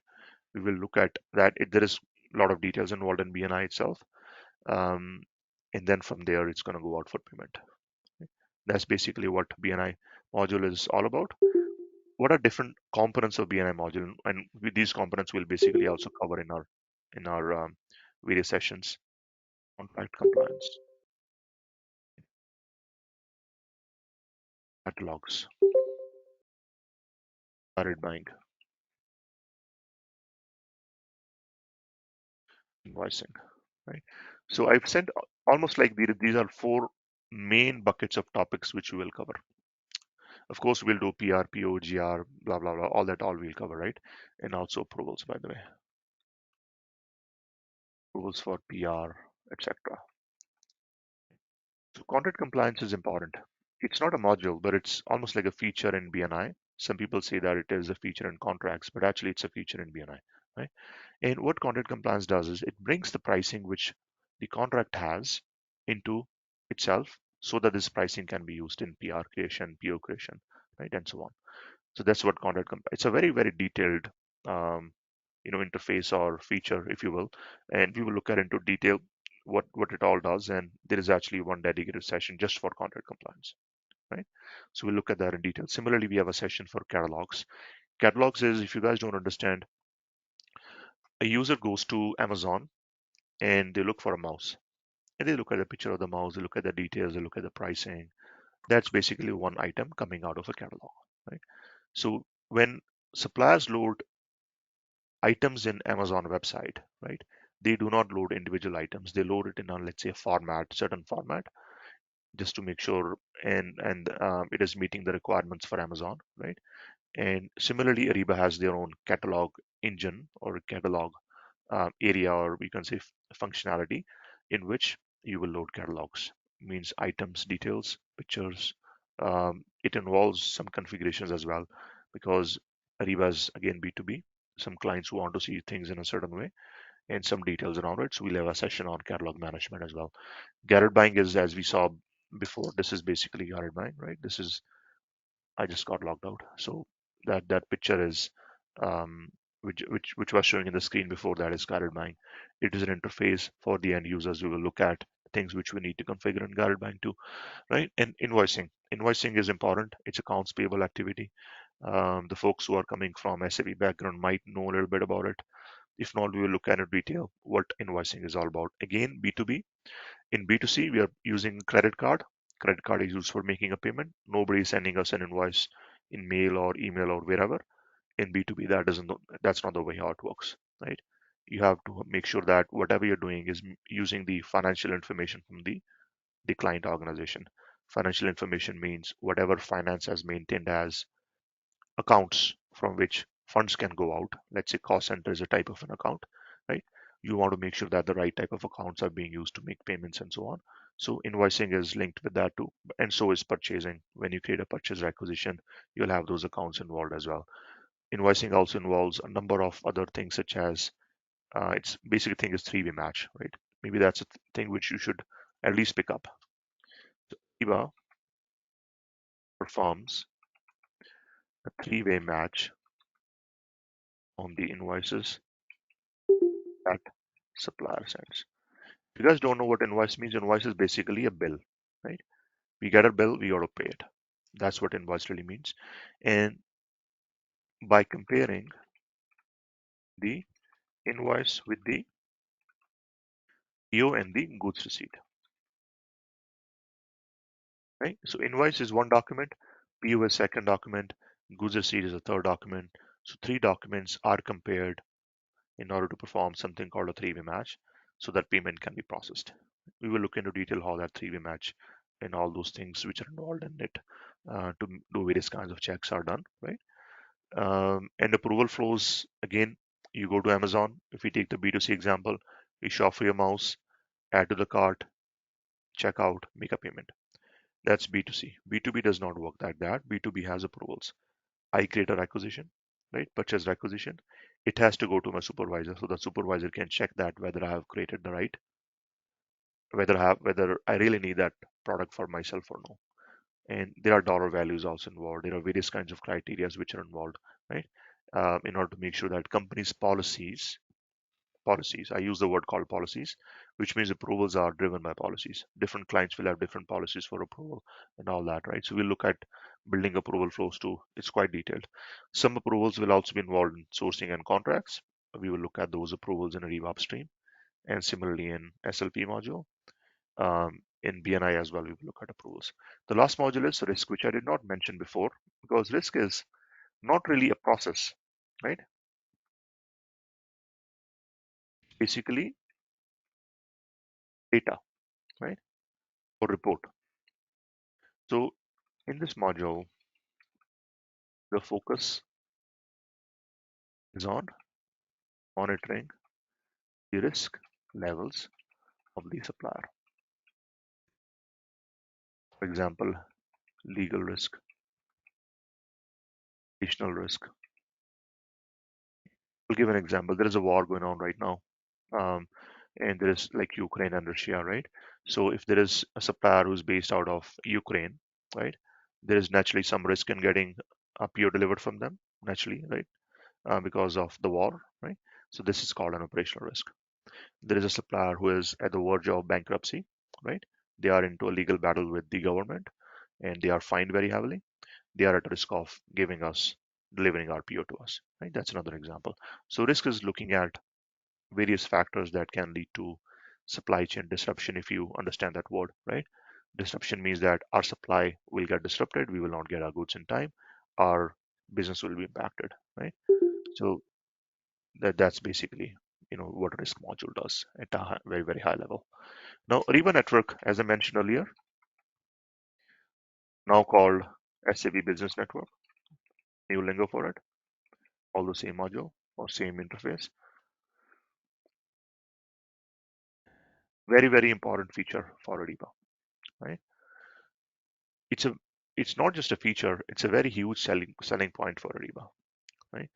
We will look at that. There is a lot of details involved in BNI itself. And then from there, it's going to go out for payment. That's basically what BNI module is all about. What are different components of BNI module? And with these components, we'll basically also cover in our various sessions. Contract compliance, catalogs, direct buying, invoicing, right? So I've said almost like these are 4 main buckets of topics which we will cover. Of course, we'll do PR, PO, GR, blah, blah, blah, all that all we'll cover, right? And also approvals, by the way. Approvals for PR, etc. So contract compliance is important. It's not a module, but it's almost like a feature in BNI. Some people say that it is a feature in contracts, but actually it's a feature in BNI, right? And what contract compliance does is it brings the pricing which the contract has into itself so that this pricing can be used in PR creation, PO creation, right? And so on. So that's what contract compliance. It's a very, very detailed interface or feature, if you will, and we will look at into detail what it all does, and there is actually one dedicated session just for contract compliance, right? So we'll look at that in detail. Similarly, we have a session for catalogs. Catalogs is, if you guys don't understand, a user goes to Amazon and they look for a mouse, and they look at the picture of the mouse, they look at the details, they look at the pricing. That's basically one item coming out of a catalog, right? So when suppliers load items in Amazon website, right? They do not load individual items. They load it in a, let's say, a format, certain format, just to make sure and it is meeting the requirements for Amazon, right? And similarly, Ariba has their own catalog engine or catalog area, or we can say functionality, in which you will load catalogs, means items, details, pictures. It involves some configurations as well because Ariba is again B2B. Some clients want to see things in a certain way and some details around it. So we'll have a session on catalog management as well. Garrett buying is, as we saw before, this is basically Garrett buying, right? This is, I just got logged out. So that picture is, which was showing in the screen before, that is Garrett buying. It is an interface for the end users. We will look at things which we need to configure in Garrett buying too, right? And invoicing. Invoicing is important. It's accounts payable activity. The folks who are coming from SAP background might know a little bit about it. If not, we will look at in detail what invoicing is all about. Again, B2B. In B2C, we are using credit card. Credit card is used for making a payment. Nobody is sending us an invoice in mail or email or wherever. In B2B, that's not the way how it works, right? You have to make sure that whatever you're doing is using the financial information from the client organization. Financial information means whatever finance has maintained as accounts from which funds can go out. Let's say cost center is a type of an account, right? You want to make sure that the right type of accounts are being used to make payments and so on. So invoicing is linked with that too, and so is purchasing. When you create a purchase requisition, you'll have those accounts involved as well. Invoicing also involves a number of other things, such as its basic thing is three-way match, right? Maybe that's a thing which you should at least pick up. So Ariba performs a three-way match on the invoices that supplier sends. If you guys don't know what invoice means, invoice is basically a bill, right? We get a bill, we got to pay it. That's what invoice really means. And by comparing the invoice with the PO and the goods receipt, right? So invoice is one document, PO is second document, goods receipt is a third document. So three documents are compared in order to perform something called a three-way match so that payment can be processed. We will look into detail how that three-way match and all those things which are involved in it to do various kinds of checks are done, right? And approval flows, again, you go to Amazon. If we take the B2C example, you shop for your mouse, add to the cart, check out, make a payment. That's B2C. B2B does not work like that. B2B has approvals. I create a requisition, right? Purchase requisition. It has to go to my supervisor, so the supervisor can check that whether I have created the right, whether I really need that product for myself or no. And there are dollar values also involved. There are various kinds of criteria which are involved, right? In order to make sure that companies' policies, I use the word called policies, which means approvals are driven by policies. Different clients will have different policies for approval and all that, right? So we'll look at building approval flows too. It's quite detailed. Some approvals will also be involved in sourcing and contracts. We will look at those approvals in Ariba upstream, and similarly in SLP module. In BNI as well, we will look at approvals. The last module is risk, which I did not mention before, because risk is not really a process, right? Basically data, right? Or report. So in this module, the focus is on monitoring the risk levels of the supplier. For example, legal risk, additional risk. I'll give an example. There is a war going on right now, and there is like Ukraine and Russia, right? So if there is a supplier who's based out of Ukraine, right, there is naturally some risk in getting a PO delivered from them, naturally, right, because of the war, right? So this is called an operational risk. There is a supplier who is at the verge of bankruptcy, right? They are into a legal battle with the government and they are fined very heavily. They are at risk of delivering our PO to us, right? That's another example. So risk is looking at various factors that can lead to supply chain disruption, if you understand that word, right? Disruption means that our supply will get disrupted, we will not get our goods in time, our business will be impacted, right? So that's basically what risk module does at a very, very high level. Now, Ariba Network, as I mentioned earlier, now called SAP Business Network, new lingo for it, all the same module or same interface. Very, very important feature for Ariba, right? It's a it's not just a feature, it's a very huge selling point for Ariba, right?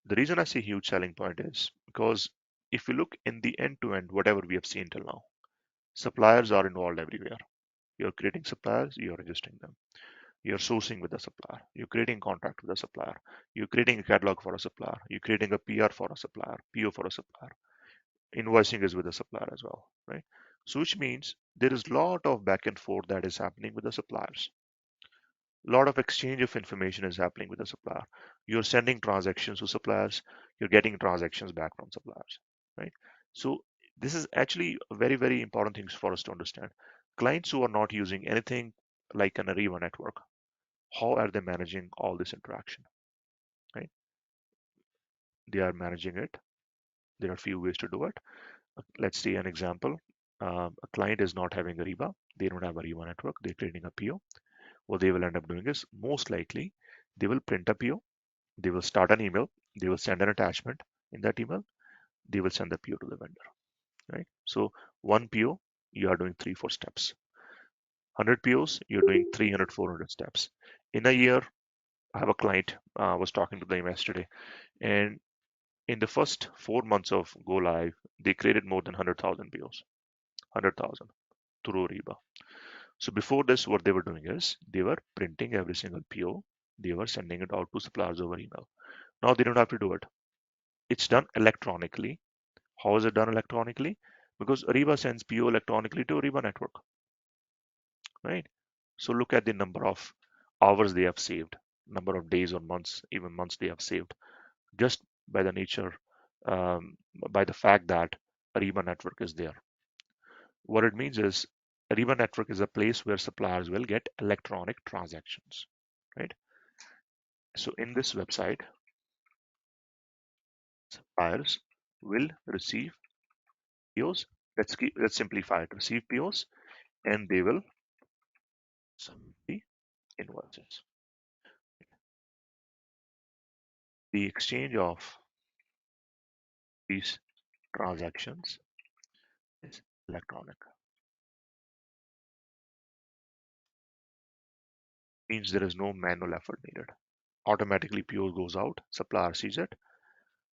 The reason I say huge selling point is because if you look in the end to end, whatever we have seen till now, suppliers are involved everywhere. You're creating suppliers, you're registering them. You're sourcing with a supplier. You're creating contract with a supplier. You're creating a catalog for a supplier. You're creating a PR for a supplier, PO for a supplier. Invoicing is with a supplier as well, right? So which means there is a lot of back and forth that is happening with the suppliers. A lot of exchange of information is happening with the supplier. You're sending transactions to suppliers, you're getting transactions back from suppliers, right? So this is actually a very, very important things for us to understand. Clients who are not using anything like an Ariba network, how are they managing all this interaction, right? They are managing it. There are a few ways to do it. Let's see an example. A client is not having Ariba. They don't have Ariba network. They're creating a PO. What they will end up doing is most likely they will print a PO. They will start an email. They will send an attachment in that email. They will send the PO to the vendor, right? So one PO, you are doing 3-4 steps. 100 POs, you're doing 300, 400 steps. In a year, I have a client, I was talking to them yesterday, and in the first 4 months of go live, they created more than 100,000 POs, 100,000 through Ariba. So before this, what they were doing is they were printing every single PO. They were sending it out to suppliers over email. Now they don't have to do it. It's done electronically. How is it done electronically? Because Ariba sends PO electronically to Ariba network, right? So look at the number of hours they have saved, number of days or months, even months they have saved, just by the nature, by the fact that Ariba network is there. What it means is Ariba network is a place where suppliers will get electronic transactions, right? So in this website, suppliers will receive POs. Let's simplify it. Receive POs and they will submit the invoices. The exchange of these transactions is electronic. Means there is no manual effort needed. Automatically PO goes out, supplier sees it,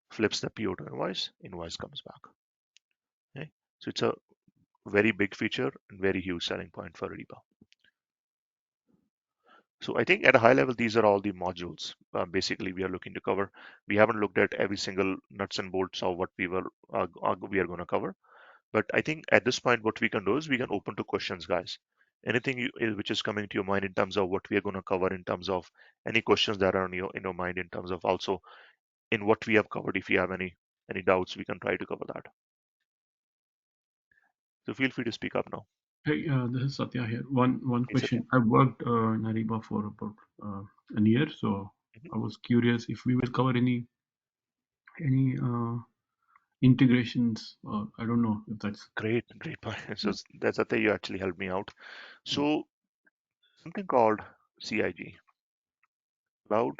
flips the PO to invoice, invoice comes back. Okay? So it's a very big feature and very huge selling point for Ariba. So I think at a high level, these are all the modules basically we are looking to cover. We haven't looked at every single nuts and bolts of what we are going to cover. But I think at this point, what we can do is we can open to questions, guys. Anything which is coming to your mind in terms of what we are going to cover, in terms of any questions that are in your mind, in terms of also in what we have covered. If you have any doubts, we can try to cover that. So feel free to speak up now. Hey, this is Satya here. One Yes, Satya. question. I've worked in Ariba for about a year, so I was curious if we will cover any integrations. I don't know if that's Great point. So that's the thing, you actually helped me out. So something called CIG, Cloud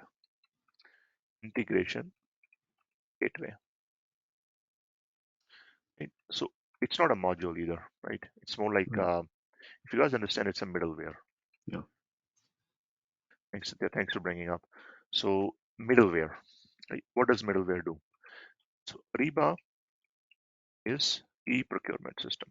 Integration Gateway. Right? So it's not a module either, right? It's more like right. if you guys understand, it's a middleware. Yeah. Thanks, Satya. Thanks for bringing up. So middleware, right? What does middleware do? So Ariba is e-procurement system.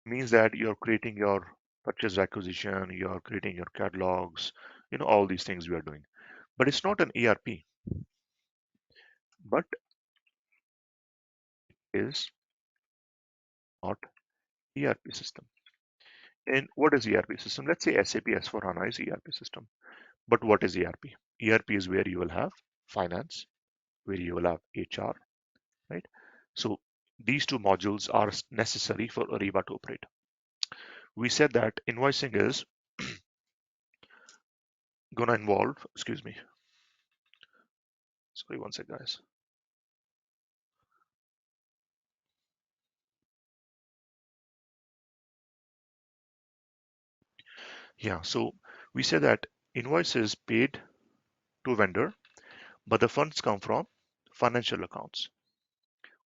Means that you're creating your purchase requisition, you're creating your catalogs, all these things we are doing. But it's not an ERP, but is not ERP system. And what is ERP system? Let's say SAP S/4HANA is ERP system. But what is ERP? ERP is where you will have finance, where you will have HR, right? So these two modules are necessary for Ariba to operate. We said that invoicing is going to involve, excuse me, sorry, one sec, guys. Yeah, so we said that invoice is paid to vendor, But the funds come from financial accounts.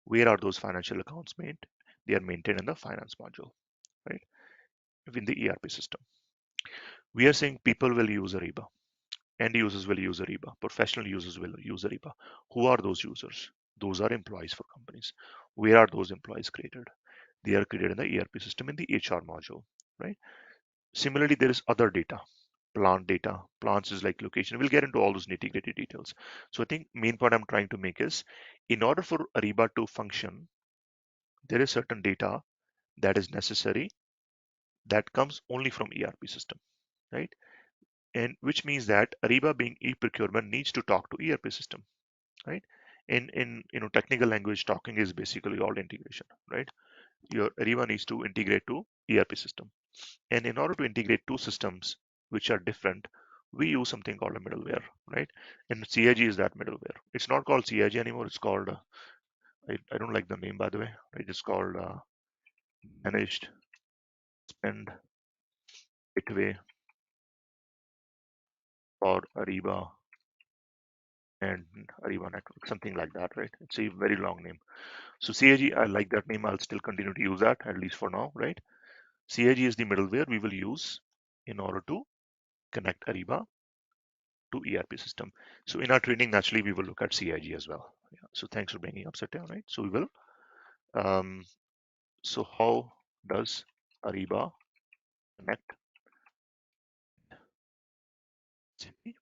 Where are those financial accounts made? They are maintained in the finance module, right? In the ERP system. We are saying people will use Ariba. End users will use Ariba. Professional users will use Ariba. Who are those users? Those are employees for companies. Where are those employees created? They are created in the ERP system in the HR module, right? Similarly, there is other data, plant data. Plants is like location. We'll get into all those nitty-gritty details. So I think main point I'm trying to make is, in order for Ariba to function, there is certain data that is necessary that comes only from ERP system, right? And which means that Ariba being e-procurement needs to talk to ERP system, right? In technical language, talking is basically all integration, right? Your Ariba needs to integrate to ERP system. And in order to integrate two systems which are different, we use something called a middleware, right? And 𝐂𝐤𝐸 is that middleware. It's not called 𝐂𝐤𝐸 anymore. It's called, I don't like the name, by the way, right? It's called Managed Spend Gateway for Ariba and Ariba Network, something like that, right? It's a very long name. So 𝐂𝐤𝐸, I like that name. I'll still continue to use that, at least for now, right? 𝐂𝐤𝐸 is the middleware we will use in order to connect Ariba to ERP system. So in our training, naturally, we will look at 𝐂𝐤𝐸 as well. Yeah. So thanks for bringing up Satya, right? So we will. So how does Ariba connect SAP,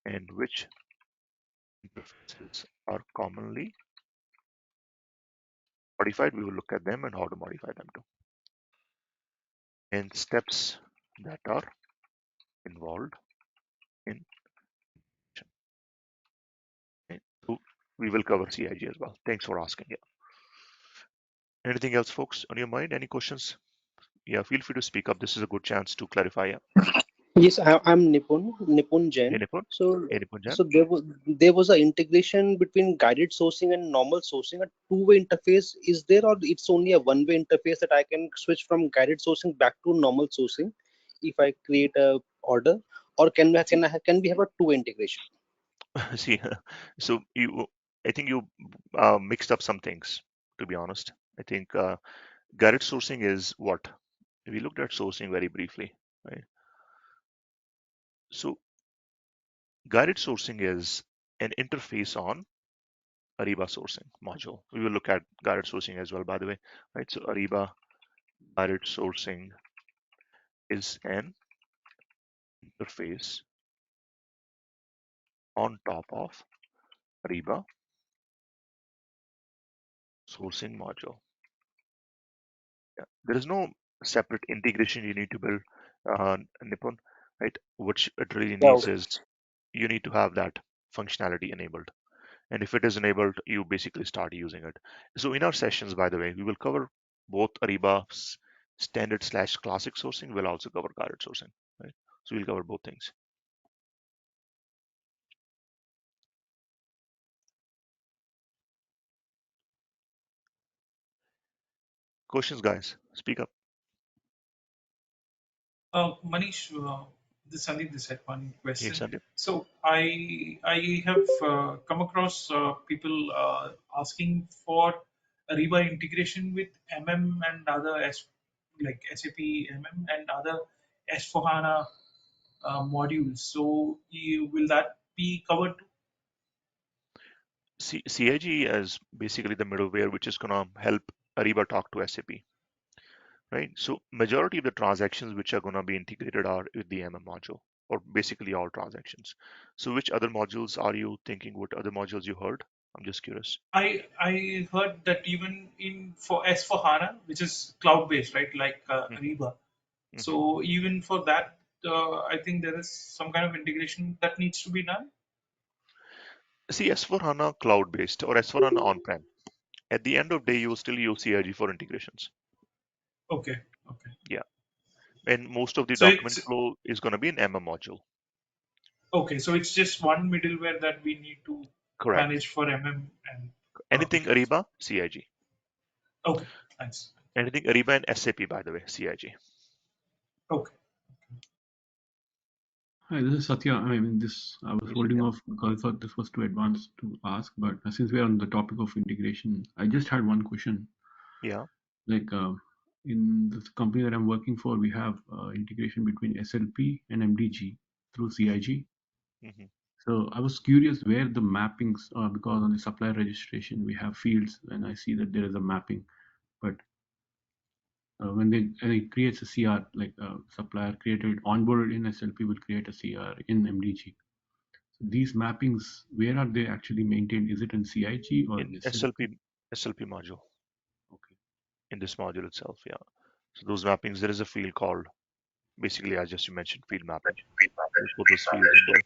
and which interfaces are commonly modified? We will look at them and how to modify them too. And steps that are involved in. Okay. So we will cover 𝐂𝐤𝐸 as well. Thanks for asking. Yeah. Anything else, folks, on your mind? Any questions? Yeah, feel free to speak up. This is a good chance to clarify. Yeah. Yes, I'm Nipun Hey, Jain. Nipun. So, Hey, Nipun Jan. so there was an integration between guided sourcing and normal sourcing. A two-way interface is there, or it's only a one-way interface that I can switch from guided sourcing back to normal sourcing if I create a order, or can we have a two-way integration? See, so I think you mixed up some things, to be honest. I think guided sourcing is what? We looked at sourcing very briefly, right? So guided sourcing is an interface on Ariba sourcing module. We will look at guided sourcing as well, by the way, right? So Ariba guided sourcing is an interface on top of Ariba sourcing module. Yeah. There is no separate integration you need to build, Nipun, right? What it really Yeah, needs okay. is you need to have that functionality enabled. And if it is enabled, you basically start using it. So in our sessions, by the way, we will cover both Ariba's standard / classic sourcing. We'll also cover guided sourcing, right? So we'll cover both things. Questions, guys? Speak up. Manish, this Sandeep, this had one Hey, question. Sandeep. So I have come across people asking for Ariba integration with MM and other like SAP MM and other S4HANA modules. So will that be covered too? 𝐂𝐤𝐸 is basically the middleware which is going to help Ariba talk to SAP, right? So majority of the transactions which are going to be integrated are with the MM module, or basically all transactions. So which other modules are you thinking? What other modules you heard? I'm just curious. I heard that even in for S4HANA, which is cloud based, right, like Mhm, Ariba. mhm. So even for that, I think there is some kind of integration that needs to be done. See, S4HANA cloud-based or S4HANA on-prem, at the end of the day, you still use 𝐂𝐤𝐸 for integrations. Okay, okay. Yeah. And most of the So document it's flow is going to be an MM module. okay. So it's just one middleware that we need to Correct. manage for MM and Anything okay, Ariba, 𝐂𝐤𝐸. okay, nice. Anything Ariba and SAP, by the way, 𝐂𝐤𝐸. Okay. Hi, this is Satya. I mean, I was Yes, holding yeah. off because I thought this was too advanced to ask, but since we're on the topic of integration, I just had one question. Yeah. Like in the company that I'm working for, we have integration between SLP and MDG through CIG. hmm So I was curious where the mappings are, because on the supplier registration we have fields, and I see that there is a mapping, but when it creates a CR, like supplier created onboarded in SLP will create a CR in MDG. So these mappings, where are they actually maintained? Is it in CIG or In SLP? SLP module, Okay. in this module itself, yeah. So those mappings, there is a field called, basically, as just you mentioned, field mapping. You put those fields in there.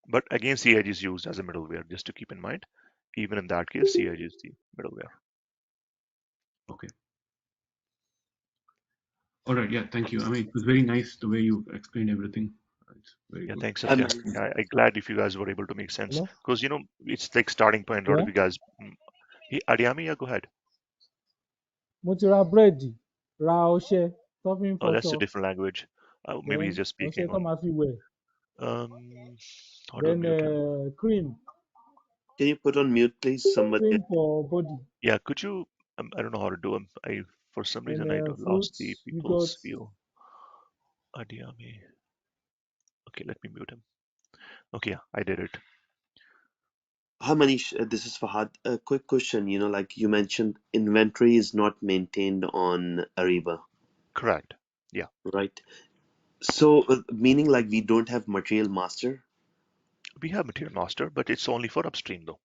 But again, CIG is used as a middleware, just to keep in mind. Even in that case, CIG is the middleware. Okay. All right. Yeah. Thank you. I mean, it was very nice the way you explained everything. It's very Yeah, good. thanks, I'm Satya. Yeah, I'm glad if you guys were able to make sense, Hello? because it's like starting point. A lot Yeah? of you guys. Hey, Adiami, yeah, go ahead. Mo ti ra búrẹ́dì, ra ọṣẹ tó fi ń Oh, that's a fọṣọ, different language. Maybe he's then just ọṣẹ speaking tó on. máa fi wẹ̀, How do I then mute him? cream, Can you put on mute, please? Somebody. cream for body, Yeah, could you? I don't know how to do him. For some then reason I lost the fruits, people's yogurt. view. Adiami. Okay, let me mute him. Okay, yeah, I did it. Hi, Manish. This is Fahad. A quick question. Like you mentioned, inventory is not maintained on Ariba, Correct. Yeah, right? So, meaning like we don't have material master? we have Material Master, but it's only for upstream though.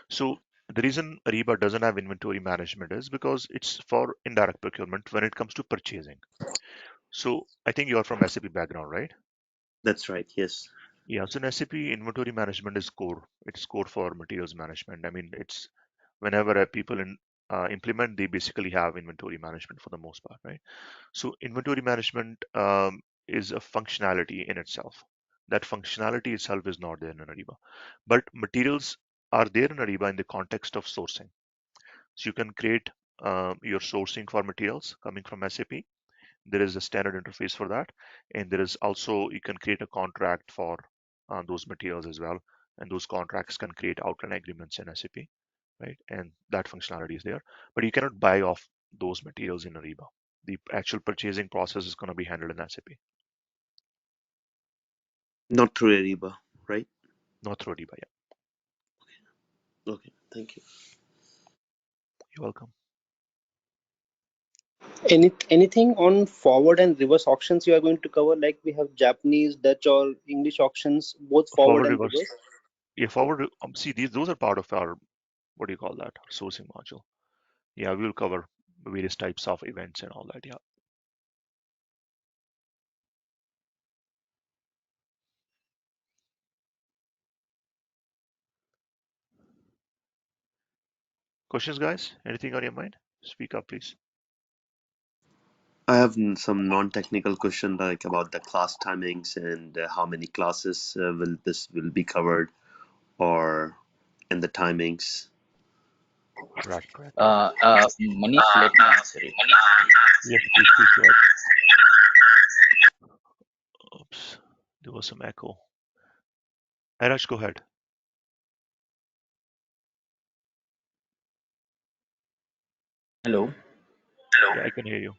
So the reason Ariba doesn't have inventory management is because it's for indirect procurement when it comes to purchasing. So I think you're from SAP background, right? That's right. Yes. Yeah, so in SAP, inventory management is core. It's core for materials management. I mean, it's whenever people implement, they basically have inventory management for the most part, right? So inventory management is a functionality in itself. That functionality itself is not there in Ariba, but materials are there in Ariba in the context of sourcing. So you can create your sourcing for materials coming from SAP. There is a standard interface for that, and there is also you can create a contract for those materials as well, and those contracts can create outline agreements in SAP, right? And that functionality is there, but you cannot buy off those materials in Ariba. The actual purchasing process is going to be handled in SAP, Not through Ariba, right? not through Ariba. Yeah, Okay. Thank you. you're welcome. Anything on forward and reverse auctions you are going to cover? Like we have Japanese, Dutch, or English auctions, both forward Forward and reverse, reverse. yeah, forward. See, those are part of our, what do you call that, sourcing module. Yeah, we will cover various types of events and all that. Yeah. Questions, guys? Anything on your mind? Speak up, please. I have some non-technical question like about the class timings and how many classes will be covered, or and the timings. Correct, correct. Manish, let me answer it. Yes, please go ahead. Oops, there was some echo. Airaj, go ahead. Hello, Yeah, I can hear you.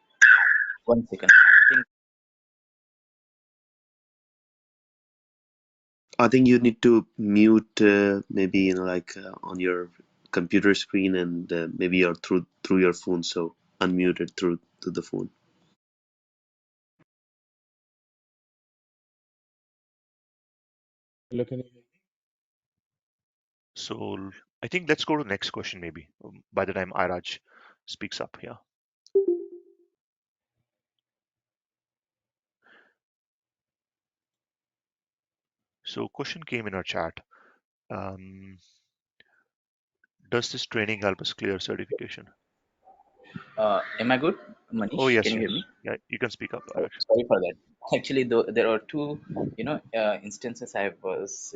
1 second. I think I think you need to mute maybe like on your computer screen and maybe you're through your phone, so unmute it through the phone. Looking at So I think let's go to the next question maybe. By the time Airaj speaks up, yeah. So question came in our chat. Does this training help us clear certification? am I good, Oh Manish? Can yes, you hear yes. me? Yeah, you can speak up, Oh, Airaj. sorry for that. Actually, there are two, instances I was,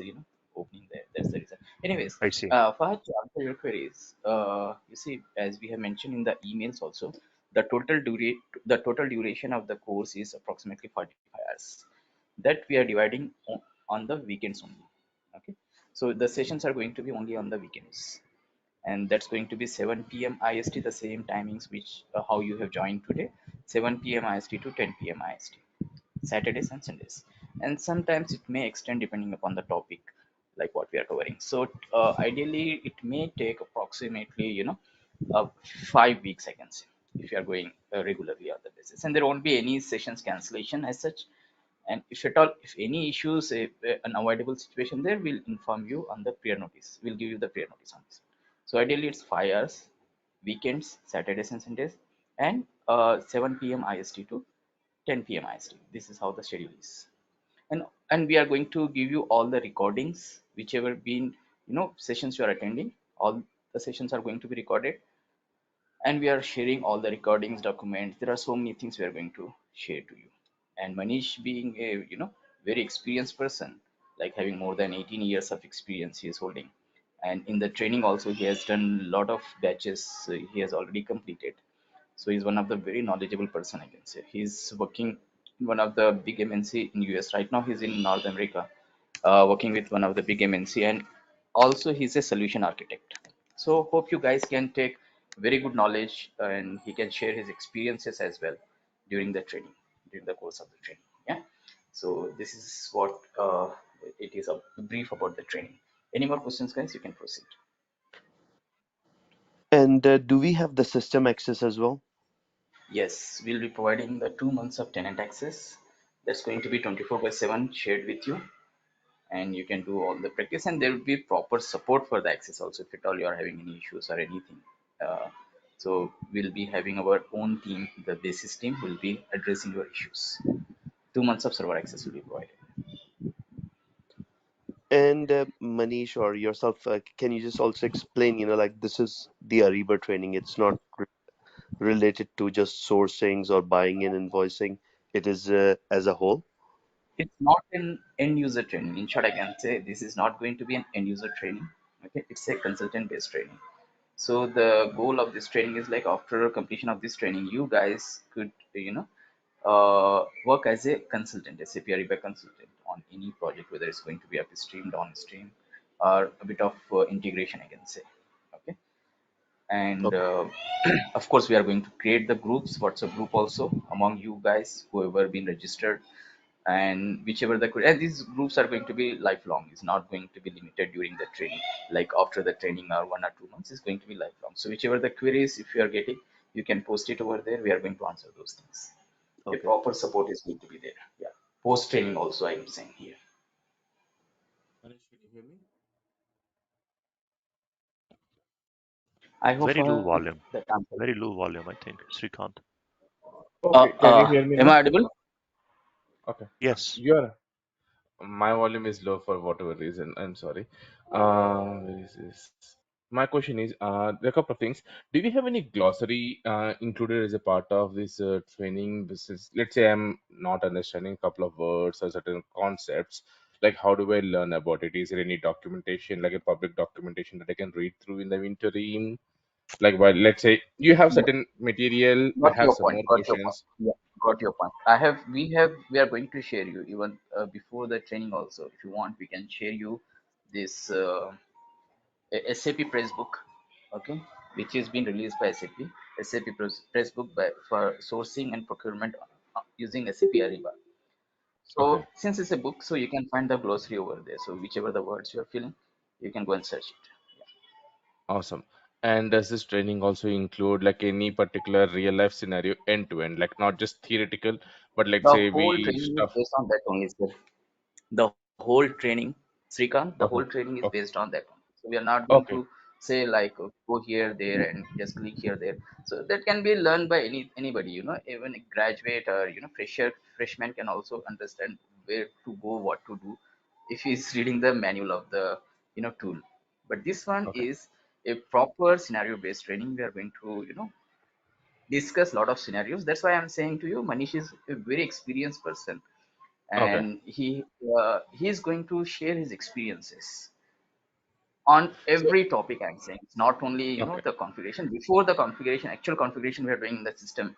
opening there. That's the reason. Anyways, I see. Fahad, to answer your queries, you see, as we have mentioned in the emails also, The total duration of the course is approximately 45 hours. That we are dividing on the weekends only. Okay, so the sessions are going to be only on the weekends, and that's going to be 7 p.m. IST, the same timings which how you have joined today, 7 p.m. IST to 10 p.m. IST, Saturdays and Sundays, and sometimes it may extend depending upon the topic, like what we are covering. So ideally, it may take approximately 5 weeks, I can say, if you are going regularly on the basis, and there won't be any sessions cancellation as such. And if at all, if any issues, an avoidable situation there, we'll inform you on the prior notice. We'll give you the prior notice on this. So ideally, it's 5 hours, weekends, Saturdays and Sundays, and 7 p.m. IST to 10 p.m. IST. This is how the schedule is. And we are going to give you all the recordings, whichever been sessions you are attending. All the sessions are going to be recorded, and we are sharing all the recordings, documents. There are so many things we are going to share to you. And Manish, being a very experienced person, like having more than 18 years of experience he is holding, and in the training also he has done a lot of batches, he has already completed. So he's one of the very knowledgeable person, I can say. He's working in one of the big MNC in US right now. He's in North America, working with one of the big MNC, and also he's a solution architect. So hope you guys can take very good knowledge, and he can share his experiences as well during the training, during the course of the training. Yeah. So this is what it is a brief about the training. Any more questions, guys? You can proceed. And do we have the system access as well? Yes, we'll be providing the 2 months of tenant access. That's going to be 24/7 shared with you, and you can do all the practice, and there will be proper support for the access also if at all you are having any issues or anything. Uh, so we'll be having our own team, the basis team will be addressing your issues. 2 months of server access will be provided. And Manish or yourself, can you just also explain, like this is the Ariba training. It's not related to just sourcings or buying and invoicing. It is as a whole. It's not an end user training. In short, I can say this is not going to be an end user training. Okay, it's a consultant based training. So the goal of this training is like after completion of this training, you guys could work as a consultant, a SAP Ariba consultant on any project, whether it's going to be upstream, downstream, or a bit of integration, I can say. Okay, and Okay. of course we are going to create the groups, WhatsApp group also among you guys, whoever been registered, and whichever and these groups are going to be lifelong. It's not going to be limited during the training, like after the training or 1 or 2 months. It's going to be lifelong. So whichever the queries, if you are getting, you can post it over there. We are going to answer those things. A Okay. proper support is going to be there. Yeah, post training also, I'm saying here. Manish, can you hear me? I hope Very low volume. that answers. Very low volume, I think. Srikanth. Okay, can you hear me Am now? I audible? Okay. Yes. You're My volume is low for whatever reason. I'm sorry. Where is this? My question is, there are a couple of things. Do we have any glossary included as a part of this training? This is, let's say I'm not understanding a couple of words or certain concepts. Like, how do I learn about it? Is there any documentation, like a public documentation that I can read through in the interim? Like, well, let's say you have certain material, I Got have your some point. more Got your point. questions. Yeah, got your point. I have. We are going to share you even before the training also. If you want, we can share you this SAP press book, okay, which is being released by SAP. SAP press book for sourcing and procurement using SAP Ariba. Okay. So since it's a book, so you can find the glossary over there. So whichever the words you are feeling, you can go and search it. Awesome. And does this training also include like any particular real life scenario end to end, like not just theoretical, but let's The say whole we training is stuff. based on that only, sir. The whole training, Srikanth, the Okay. whole training is Okay. based on that one. So we are not going Okay. to say like go here, there, and just click here, there. So that can be learned by anybody, even a graduate or freshman can also understand where to go, what to do, if he's reading the manual of the tool. But this one Okay. is a proper scenario based training. We are going to discuss a lot of scenarios. That's why I'm saying to you, Manish is a very experienced person, Okay. and he is going to share his experiences On So, every topic, I'm saying it's not only okay. the configuration. Before the configuration, actual configuration we are doing in the system,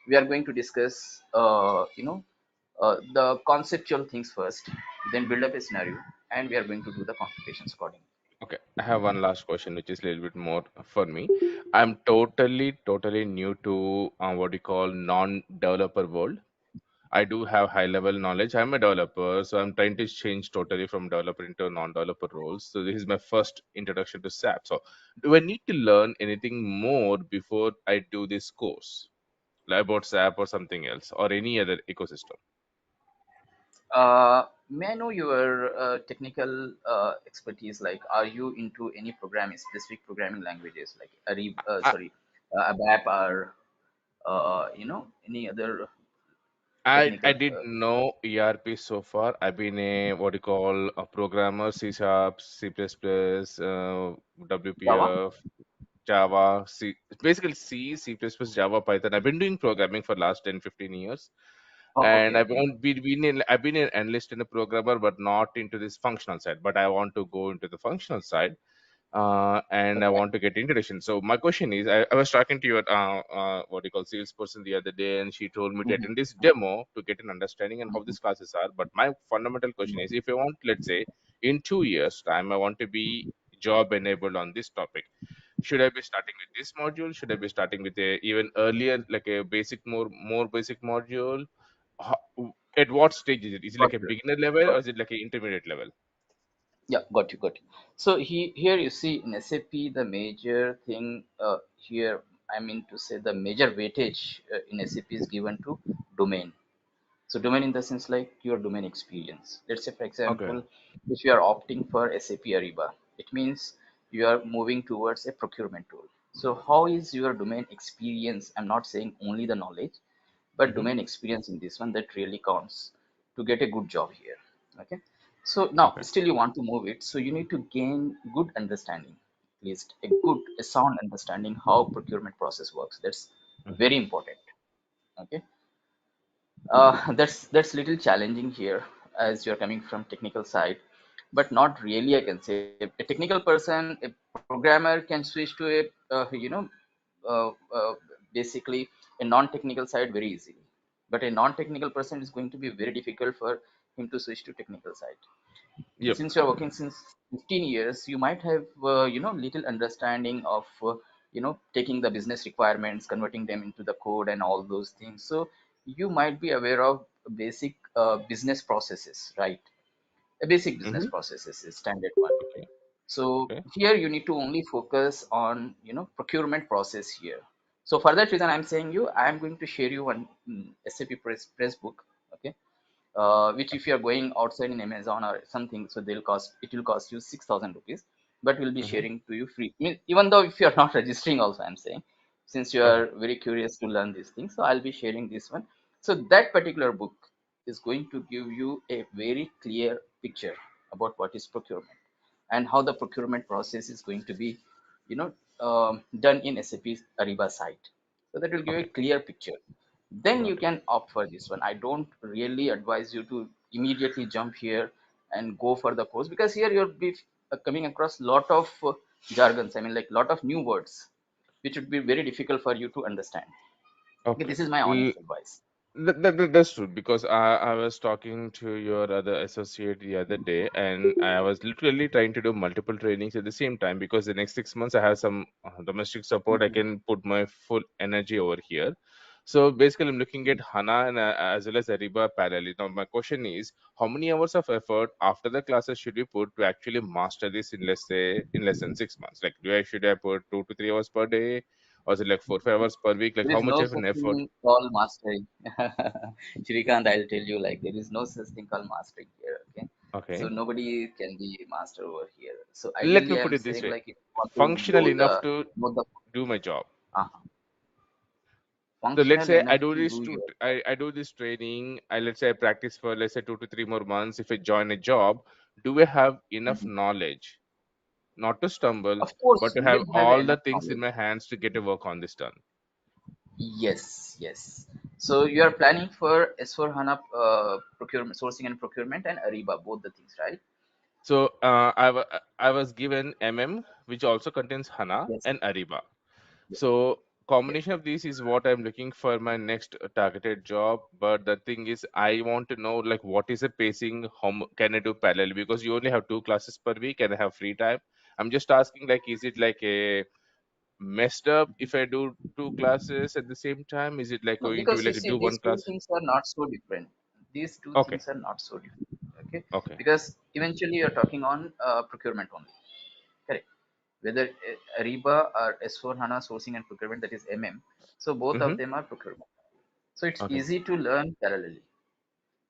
we are going to discuss the conceptual things first, then build up a scenario, and we are going to do the configurations accordingly. Okay, I have one last question, which is a little bit more for me. I'm totally new to what you call non-developer world. I do have high level knowledge. I'm a developer, so I'm trying to change totally from developer into non-developer roles. So this is my first introduction to SAP. So do I need to learn anything more before I do this course, like about SAP or something else or any other ecosystem? May I know your technical expertise? Like, are you into any programming, specific programming languages like Ariba, I, ABAP, or any other I technical did know ERP so far. I've been a what you call a programmer, C Sharp, C++, Java? WPF, Java, C, basically C, C++, Java, Python. I've been doing programming for last 10, 15 years. Oh, okay, And okay. I've been an analyst and a programmer, but not into this functional side. But I want to go into the functional side, and I Okay. want to get introduction. So my question is, I was talking to your what you call salesperson the other day, and she told me to Mhm. attend this demo to get an understanding on how these classes are. But my fundamental question is, if I want, let's say, in 2 years' time, I want to be job enabled on this topic. Should I be starting with this module? Should I be starting with a even earlier, like a basic, more basic module? At what stage is it? Is it Got like a you. beginner level Got or is it like an intermediate level? Yeah, got you, got you. So here you see in SAP the major thing here. I mean to say the major weightage in SAP is given to domain. So domain in the sense like your domain experience. Let's say for Okay. example, if you are opting for SAP Ariba, it means you are moving towards a procurement tool. So how is your domain experience? I'm not saying only the knowledge, but Mm-hmm. domain experience in this one that really counts to get a good job here. Okay. So now Okay. still you want to move it. So you need to gain good understanding, at least a sound understanding how procurement process works. That's Mm-hmm. very important. Okay. That's little challenging here as you're coming from technical side, but not really. I can say a technical person, a programmer can switch to a uh, uh, basically a non-technical side very easily. But a non-technical person is going to be very difficult for him to switch to technical side. Yep. Since you're working since 15 years, you might have little understanding of taking the business requirements, converting them into the code and all those things. So you might be aware of basic business processes, right? A basic business Mm-hmm. processes is standard one. Okay. So Okay. here you need to only focus on procurement process here. So for that reason, I'm saying you I am going to share you one SAP press book. Okay. Which if you are going outside in Amazon or something, so it will cost you 6,000 rupees, but we'll be Mm-hmm. sharing to you free. Even though if you are not registering also, I'm saying, since you Okay. are very curious to learn these things, so I'll be sharing this one. So that particular book is going to give you a very clear picture about what is procurement and how the procurement process is going to be, done in SAP Ariba site. So that will give a Okay. clear picture. Then you Got it. can opt for this one. I don't really advise you to immediately jump here and go for the course, because here you'll be coming across lot of jargons. I mean, like lot of new words, which would be very difficult for you to understand. Okay, Okay. this is my honest advice. That's true because I was talking to your other associate the other day, and I was literally trying to do multiple trainings at the same time because the next 6 months I have some domestic support. I Mhm. can put my full energy over here. So basically, I'm looking at HANA and as well as Ariba parallelly. Now, my question is, how many hours of effort after the classes should we put to actually master this in, let's say, in less than 6 months? Like, should I put 2 to 3 hours per day, or is it like 4 5 hours per week? Like, There how is much no of an such effort? thing called mastering. Shrikant, I'll tell you, like there is no such thing called mastering here. Okay, so Okay. nobody can be master over here. So Let me ideally, put I'm it this saying way, like if you want to functional enough to know the do my job. uh, So let's functional say I enough do to this do your. I do this training. Let's say I practice for, let's say, 2 to 3 more months. If I join a job, do I have enough Mhm. knowledge not to stumble, Of course, but to you have will have all the enough things in knowledge. my hands to get a work on this done? Yes, yes. So you are planning for S4 HANA procurement, sourcing and procurement, and Ariba, both the things, right? So I was given which also contains HANA Yes. and Ariba. Yes. So Yes. combination of these is what I'm looking for my next targeted job. But the thing is, I want to know like what is the pacing? Can I do parallel? Because you only have 2 classes per week and I have free time. I'm just asking like, is it like a messed up if I do 2 classes at the same time? Is it like No, going to be because you like see, do one these two class? things are not so different. These two Okay, things are not so different. Okay, okay, because eventually you're talking on procurement only. Correct. Whether Ariba or S4 HANA sourcing and procurement, that is So both mm-hmm. of them are procurement. So it's Okay, easy to learn parallelly.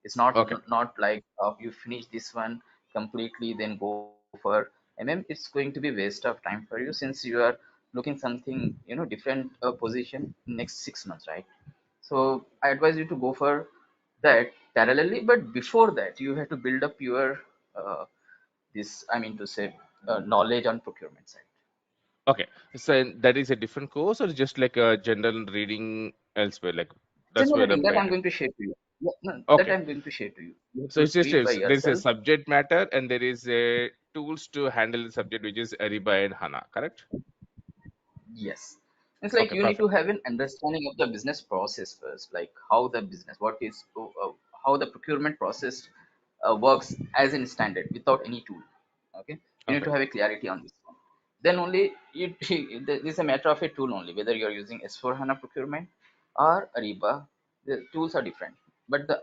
It's okay, not like you finish this one completely, then go for It's going to be waste of time for you since you are looking something different position next 6 months, right? So I advise you to go for that parallelly, but before that, you have to build up your uh, this I mean to say knowledge on procurement side. okay. So that is a different course or just like a general reading elsewhere? Like that's General where reading I'm that going I'm to. going to share to you. Yeah, no, that Okay. I'm going to share to you. You have So to it's just read by there is a yourself. subject matter and there is a tools to handle the subject, which is Ariba and HANA, correct? Yes. It's like Okay, you need to perfect. have an understanding of the business process first, like how the business, how the procurement process works as in standard without any tool. Okay. You need Okay, to have a clarity on this one. Then only this is a matter of a tool only, whether you're using S4 HANA procurement or Ariba, the tools are different, but the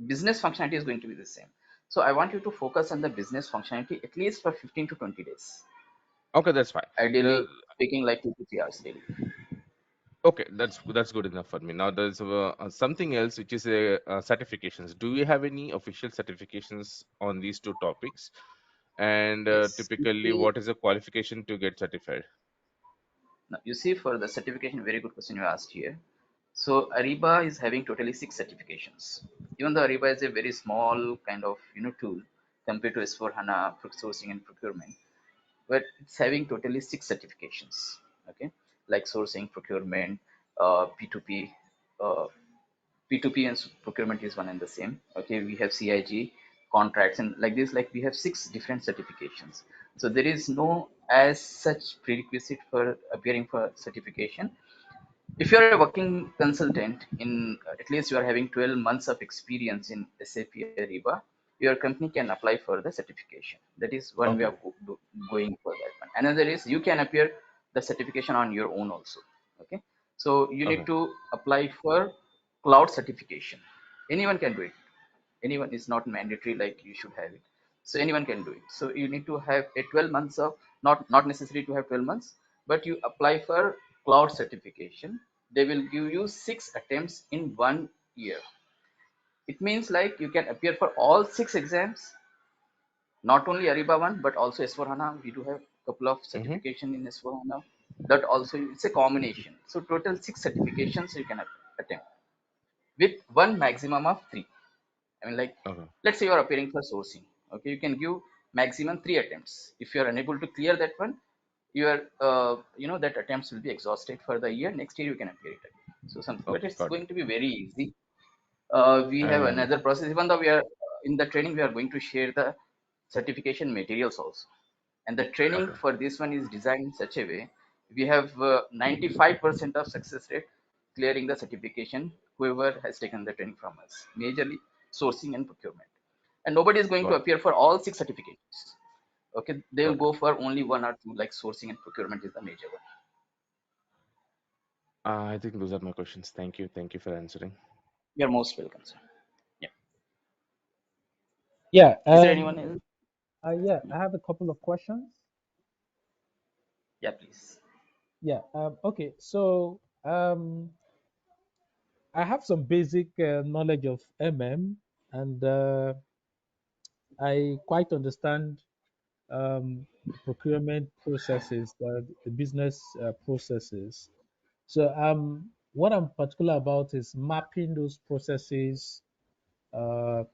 business functionality is going to be the same. So I want you to focus on the business functionality at least for 15 to 20 days, okay, that's fine. Uh, ideally speaking like 2 to 3 hours daily. okay, that's good enough for me. Now there's something else, which is certifications. Do you have any official certifications on these two topics? And Yes. You typically, see, what is the qualification to get certified? now you see for the certification, very good question you asked here. So Ariba is having totally 6 certifications. Even though Ariba is a very small kind of tool compared to S4 HANA sourcing and procurement, but it's having totally 6 certifications. Okay, like sourcing, procurement, P2P, uh, P2P and procurement is one and the same. Okay, we have CIG contracts and like this, like we have 6 different certifications. So there is no as such prerequisite for appearing for certification. If you're a working consultant in at least you are having 12 months of experience in SAP Ariba, your company can apply for the certification. That is one way Okay, of going for that one. Another is you can appear the certification on your own also. Okay, so you need okay, to apply for cloud certification. Anyone can do it. Anyone is not mandatory like you should have it. So anyone can do it. So you need to have a 12 months of not necessary to have 12 months, but you apply for cloud certification. They will give you 6 attempts in 1 year. It means like you can appear for all 6 exams, not only Ariba one, but also S4 HANA. We do have a couple of mm-hmm. certification in S4 HANA. That also it's a combination. So total 6 certifications you can attempt with one maximum of 3. I mean, like, Okay, let's say you are appearing for sourcing. Okay, you can give maximum 3 attempts. If you are unable to clear that one, your that attempts will be exhausted for the year. Next year you can appear it again. So something, but okay, it's got it. going to be very easy. We have And another process. Even though we are in the training, we are going to share the certification materials also. And the training okay, for this one is designed in such a way we have 95% of success rate clearing the certification. Whoever has taken the training from us, majorly sourcing and procurement, and nobody is going to got it, appear for all 6 certifications. Okay, they will got it. go for only one or two, like sourcing and procurement is the major one. I think those are my questions. Thank you for answering. You're most welcome, sir. Yeah. Yeah. Is there anyone else? Yeah. I have a couple of questions. Yeah, please. Yeah. Okay. So I have some basic knowledge of and I quite understand procurement processes, the business processes. So what I'm particular about is mapping those processes uh,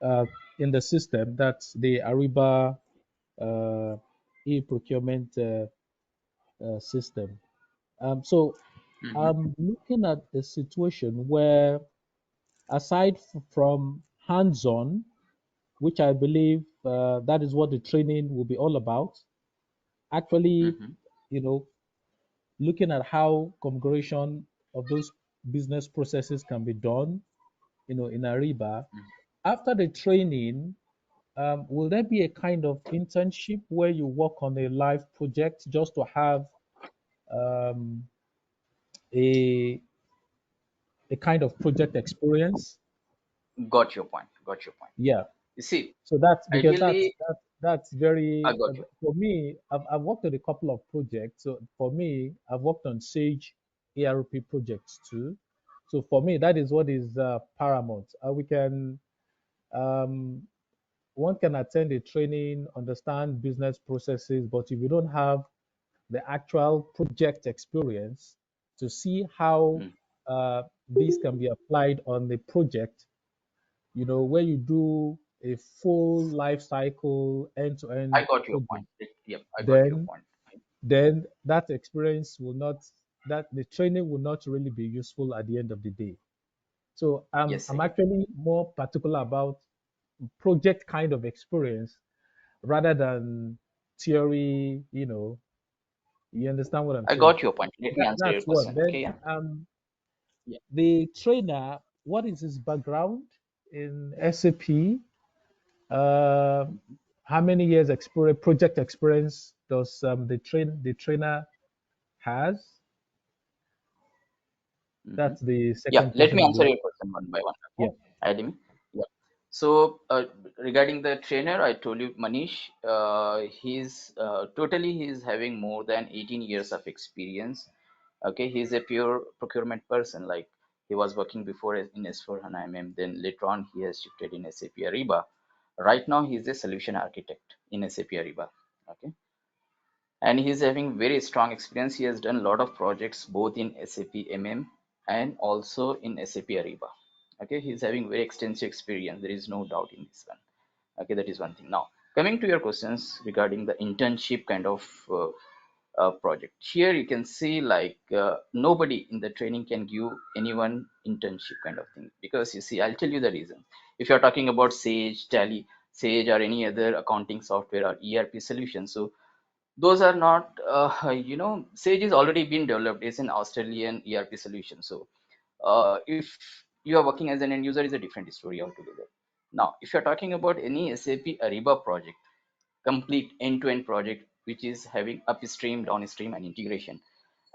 uh, in the system. That's the Ariba uh, e-procurement system. So Mm-hmm. I'm looking at a situation where, aside from hands-on, which I believe that is what the training will be all about. Actually, you know, looking at how configuration of those business processes can be done, in Ariba. After the training, will there be a kind of internship where you work on a live project just to have um, a a kind of project experience? Got your point. Got your point. Yeah. You see, So that's because ideally, that's I very got you. for me. I've worked on a couple of projects. So for me, I've worked on Sage ERP projects too. So for me, that is what is paramount. We can um, one can attend a training, understand business processes, but if you don't have the actual project experience to see how these can be applied on the project, where you do a full life cycle I end-to-end got your point. project, Yep, I got your then point. then that experience will not that the training will not really be useful at the end of the day. So Yes, I'm I get. actually more particular about project kind of experience rather than theory. You understand what I'm I saying? got your point. Let me answer your That's one. question. Then Okay, yeah. Yeah. the trainer, what is his background in SAP? Uh, how many years experience, project experience does the trainer has? That's the Yeah, second let question me I'd answer like. your question one by one. Yeah. Okay, Adimi. Yeah. So regarding the trainer, I told you, Manish, he's having more than 18 years of experience. Okay, he's a pure procurement person. Like he was working before in S4HANA MM, then later on he has shifted in SAP Ariba. Right now he's a solution architect in SAP Ariba. Okay, and he's having very strong experience. He has done a lot of projects both in SAP MM and also in SAP Ariba. Okay, he's having very extensive experience. There is no doubt in this one. Okay, that is one thing. Now, coming to your questions regarding the internship kind of project, here you can see like nobody in the training can give anyone internship kind of thing, because you see, I'll tell you the reason. If you're talking about Sage, Tally, Sage, or any other accounting software or ERP solution, so those are not Sage is already been developed. It's an Australian ERP solution. So if you are working as an end user, is a different story altogether. Now if you're talking about any SAP Ariba project, complete end-to-end project which is having upstream, downstream and integration,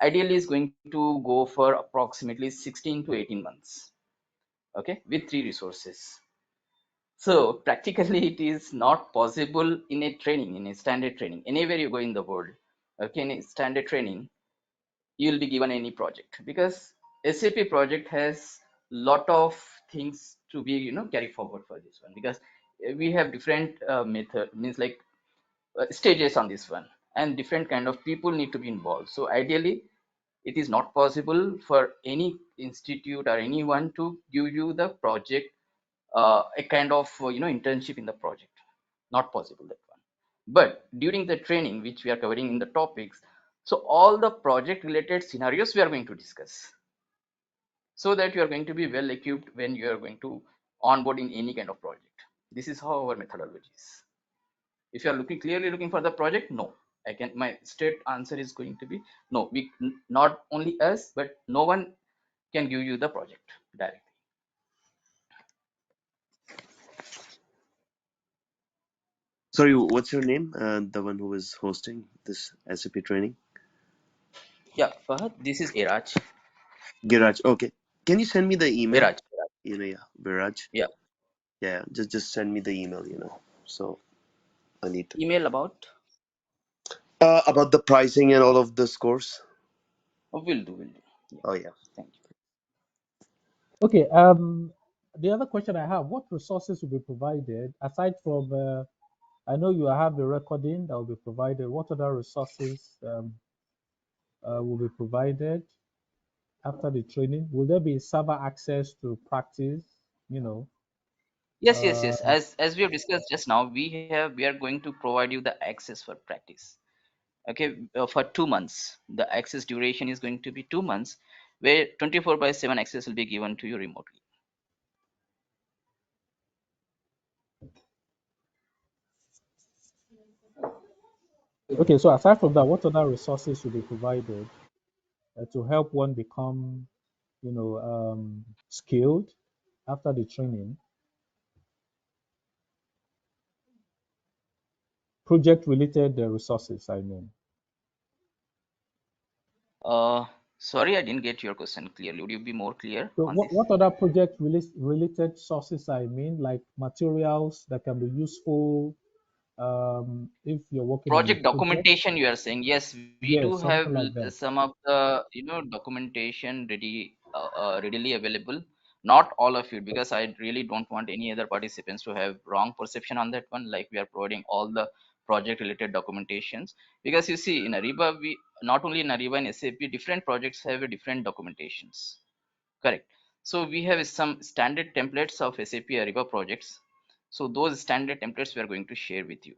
ideally is going to go for approximately 16 to 18 months, okay, with 3 resources. So practically it is not possible in a training, in a standard training, anywhere you go in the world. Okay, in a standard training, you will be given any project, because SAP project has lot of things to be carry forward for this one, because we have different method, means like stages on this one, and different kind of people need to be involved. So ideally, it is not possible for any institute or anyone to give you the project, a kind of internship in the project. Not possible, that one. But during the training which we are covering in the topics, so all the project related scenarios we are going to discuss, so that you are going to be well equipped when you are going to onboard in any kind of project. This is how our methodology is. If you are clearly looking for the project, no, my straight answer is going to be no. Not only us, but no one can give you the project directly. Sorry, what's your name? The one who is hosting this SAP training? Yeah, Fahad, this is Iraj. Giraj. Okay. Can you send me the email? Viraj. Yeah, Viraj. Yeah. Yeah, just send me the email. So I need to. Email about. About the pricing and all of the scores. Oh, will do. Yeah. Oh yeah. Thank you. Okay. The other question I have: what resources will be provided aside from? I know you have the recording that will be provided. What other resources will be provided after the training? Will there be server access to practice? You know. Yes. As we have discussed just now, we are going to provide you the access for practice. Okay, for 2 months. The access duration is going to be 2 months, where 24/7 access will be given to you remotely. Okay, so aside from that, what other resources will be provided to help one become, skilled after the training? Project-related resources, I mean. Uh, Sorry, I didn't get your question clearly. Would you be more clear So on what, this? what other project-related sources, I mean, like materials that can be useful if you're working on a Project project? documentation, you are saying? Yes, we Yeah, do have something like that. some of the documentation readily available. Not all of it, because I really don't want any other participants to have wrong perception on that one. Like, we are providing all the project related documentations, because you see, in Ariba, we not only in Ariba and SAP, different projects have a different documentations. Correct. So we have some standard templates of SAP Ariba projects. So those standard templates we are going to share with you.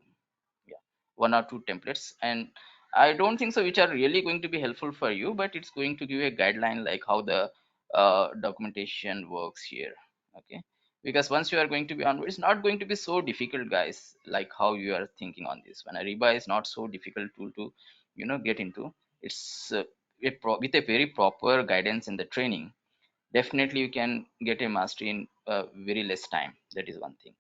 Yeah, one or two templates, and I don't think so which are really going to be helpful for you, but it's going to give a guideline like how the documentation works here. Okay, because once you are going to be on, it's not going to be so difficult, guys, like how you are thinking on this one. Ariba is not so difficult tool to get into. It's with a very proper guidance in the training, definitely you can get a mastery in very less time. That is one thing.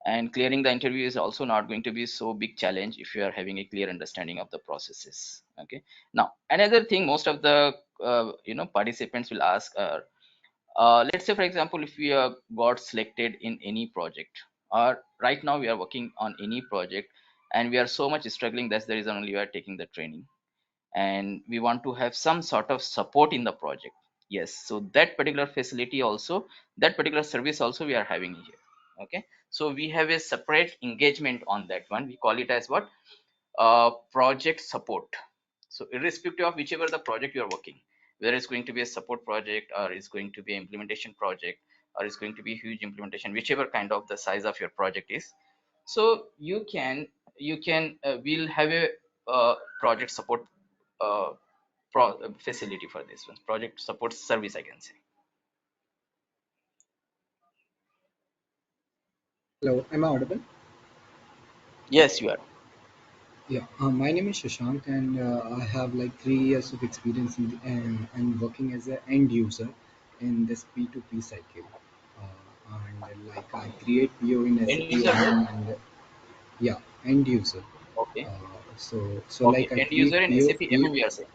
And clearing the interview is also not going to be so big challenge if you are having a clear understanding of the processes. Okay, now another thing most of the participants will ask are, let's say for example, if we got selected in any project, or right now we are working on any project and we are so much struggling, that's the reason only we are taking the training, and we want to have some sort of support in the project. Yes, so that particular facility also, that particular service also we are having here. Okay, so we have a separate engagement on that one. We call it as what? Project support. So irrespective of whichever the project you are working, whether it's going to be a support project or it's going to be an implementation project or it's going to be a huge implementation, whichever kind of the size of your project is, so you can we'll have a project support uh, facility for this one, project support service, I can say. Hello, am I audible? Yes, you are. Yeah, my name is Shashank, and I have like 3 years of experience and working as an end user in this P2P cycle. And like I create PO in End SAP user what? MM and yeah, end user. Okay. So Okay, like I end create user in PO, SAP MM we are saying.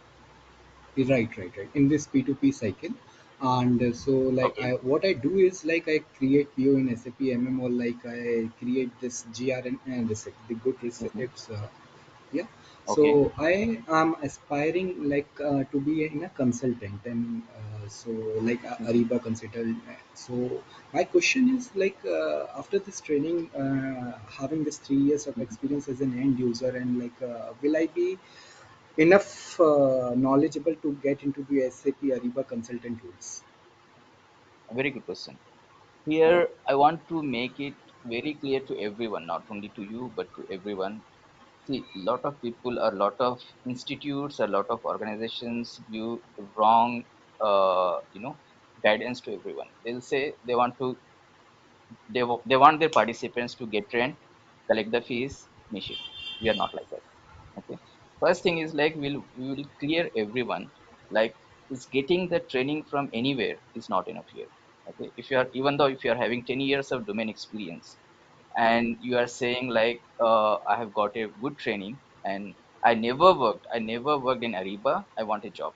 right, in this P2P cycle. And so like Okay. what I do is like I create PO in SAP MM, or like I create this GRN and receipt, the good Mhm. receipts. Yeah, Okay. so I am aspiring like to be in a consultant, and so like a Mhm. Ariba consultant. So my question is like after this training, having this 3 years of Mhm. experience as an end user, and like will I be enough knowledgeable to get into the SAP Ariba consultant roles? A very good question. Here I want to make it very clear to everyone, not only to you but to everyone. See, a lot of people, a lot of institutes, a lot of organizations give wrong guidance to everyone. They'll say they want their participants to get trained, collect the fees, finish it. We are not like that. Okay, first thing is like we will clear everyone, like, is getting the training from anywhere is not enough here. Okay, if you are, even though if you are having 10 years of domain experience and you are saying like, I have got a good training and I never worked in Ariba, I want a job.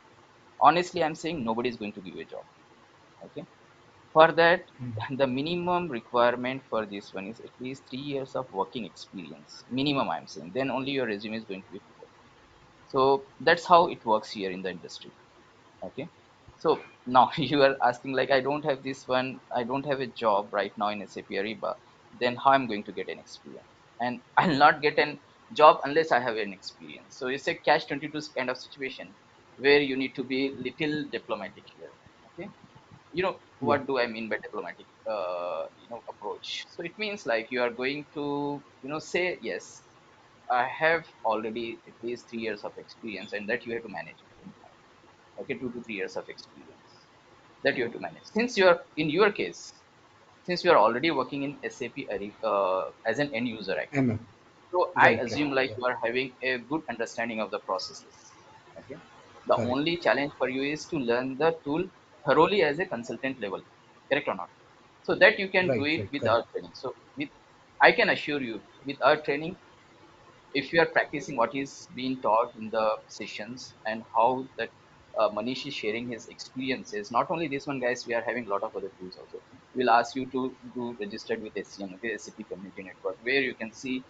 Honestly, I'm saying nobody is going to give you a job. Okay, for that, the minimum requirement for this one is at least 3 years of working experience. Minimum, I'm saying. Then only your resume is going to be put up. So that's how it works here in the industry. Okay. So now you are asking like, I don't have this one. I don't have a job right now in SAP Ariba. Then how I'm going to get an experience? And I'll not get an job unless I have an experience. So it's a catch 22 kind of situation where you need to be little diplomatic here. Okay, Yeah. what do I mean by diplomatic approach? So it means like you are going to say, yes, I have already at least 3 years of experience, and that you have to manage it anyhow. Okay, 2 to 3 years of experience that you have to manage, since you are in your case, since you are already working in SAP as an end user actually. MM. So I Right, right. assume like Yeah, you are having a good understanding of the processes. Okay. The correct. only challenge for you is to learn the tool thoroughly as a consultant level. Correct or not? So that you can do Right, it right, with correct. our training. So with I can assure you, with our training, if you are practicing what is being taught in the sessions and how that Manish is sharing his experiences, not only this one, guys, we are having a lot of other tools also. We'll ask you to do registered with SCN, okay, SAP Community Network, where you can see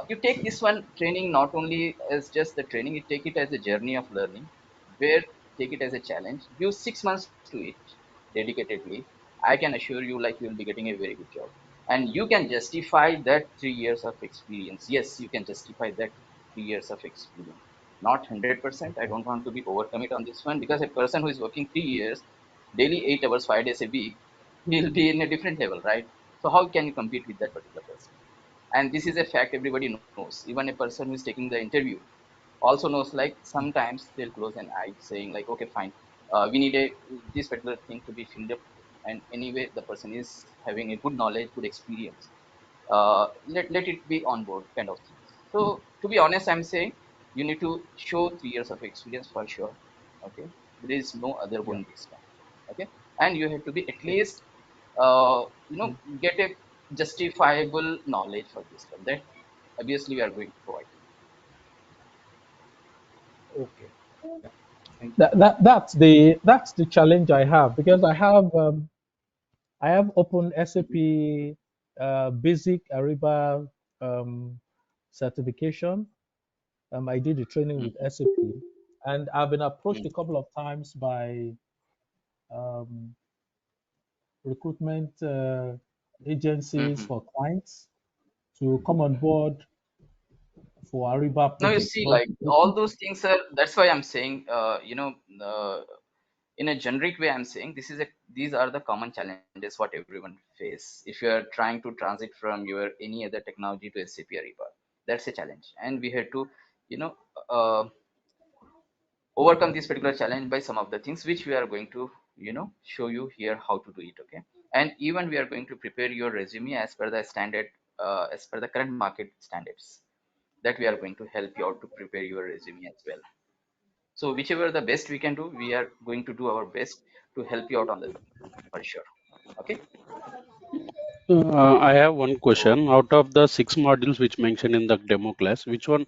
you take this one training not only as just the training, you take it as a journey of learning, where take it as a challenge, give 6 months to it dedicatedly. I can assure you, like, you will be getting a very good job. And you can justify that 3 years of experience. Yes, you can justify that 3 years of experience. Not 100%. I Okay. don't want to be overcommit on this one, because a person who is working 3 years, daily 8 hours, 5 days a week, will be in a different level, right? So how can you compete with that particular person? And this is a fact everybody knows. Even a person who is taking the interview also knows, like, sometimes they'll close an eye saying like, okay, fine, we need a this particular thing to be filled up, and anyway the person is having a good knowledge, good experience, let it be on board, kind of things. So to be honest, I'm saying you need to show 3 years of experience for sure. Okay, there is no other Yeah. going this one. Okay, and you have to be at Okay. least get a justifiable knowledge for this one, that obviously we are going to provide. Okay. Yeah. Thank you. That's the challenge I have, because I have open SAP basic Ariba um, certification. I did the training with Mhm. SAP, and I've been approached Mhm. a couple of times by um, recruitment agencies Mhm. for clients to come on board for Ariba Now you projects. see, But like, all those things are, that's why I'm saying, uh, in a generic way, I'm saying these are the common challenges what everyone face if you are trying to transit from your any other technology to SAP Ariba. That's a challenge, and we had to, you know, uh, overcome this particular challenge by some of the things which we are going to, show you here how to do it. Okay, and even we are going to prepare your resume as per the standard, as per the current market standards, that we are going to help you out to prepare your resume as well. So whichever the best we can do, we are going to do our best to help you out on that for sure. Okay. I have one question. Out of the 6 modules which mentioned in the demo class, which are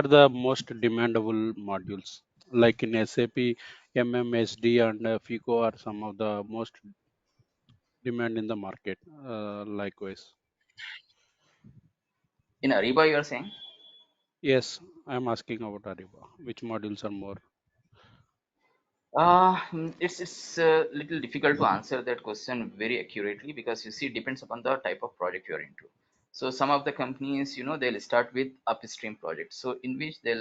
the most demandable modules? Like in SAP, MMSD and FICO are some of the most demand in the market. Likewise, In Ariba, you are saying? yes, I'm asking about Ariba. Which modules are more? It's a little difficult to answer that question very accurately, because you see, it depends upon the type of project you're into. So some of the companies, they'll start with upstream projects, so in which they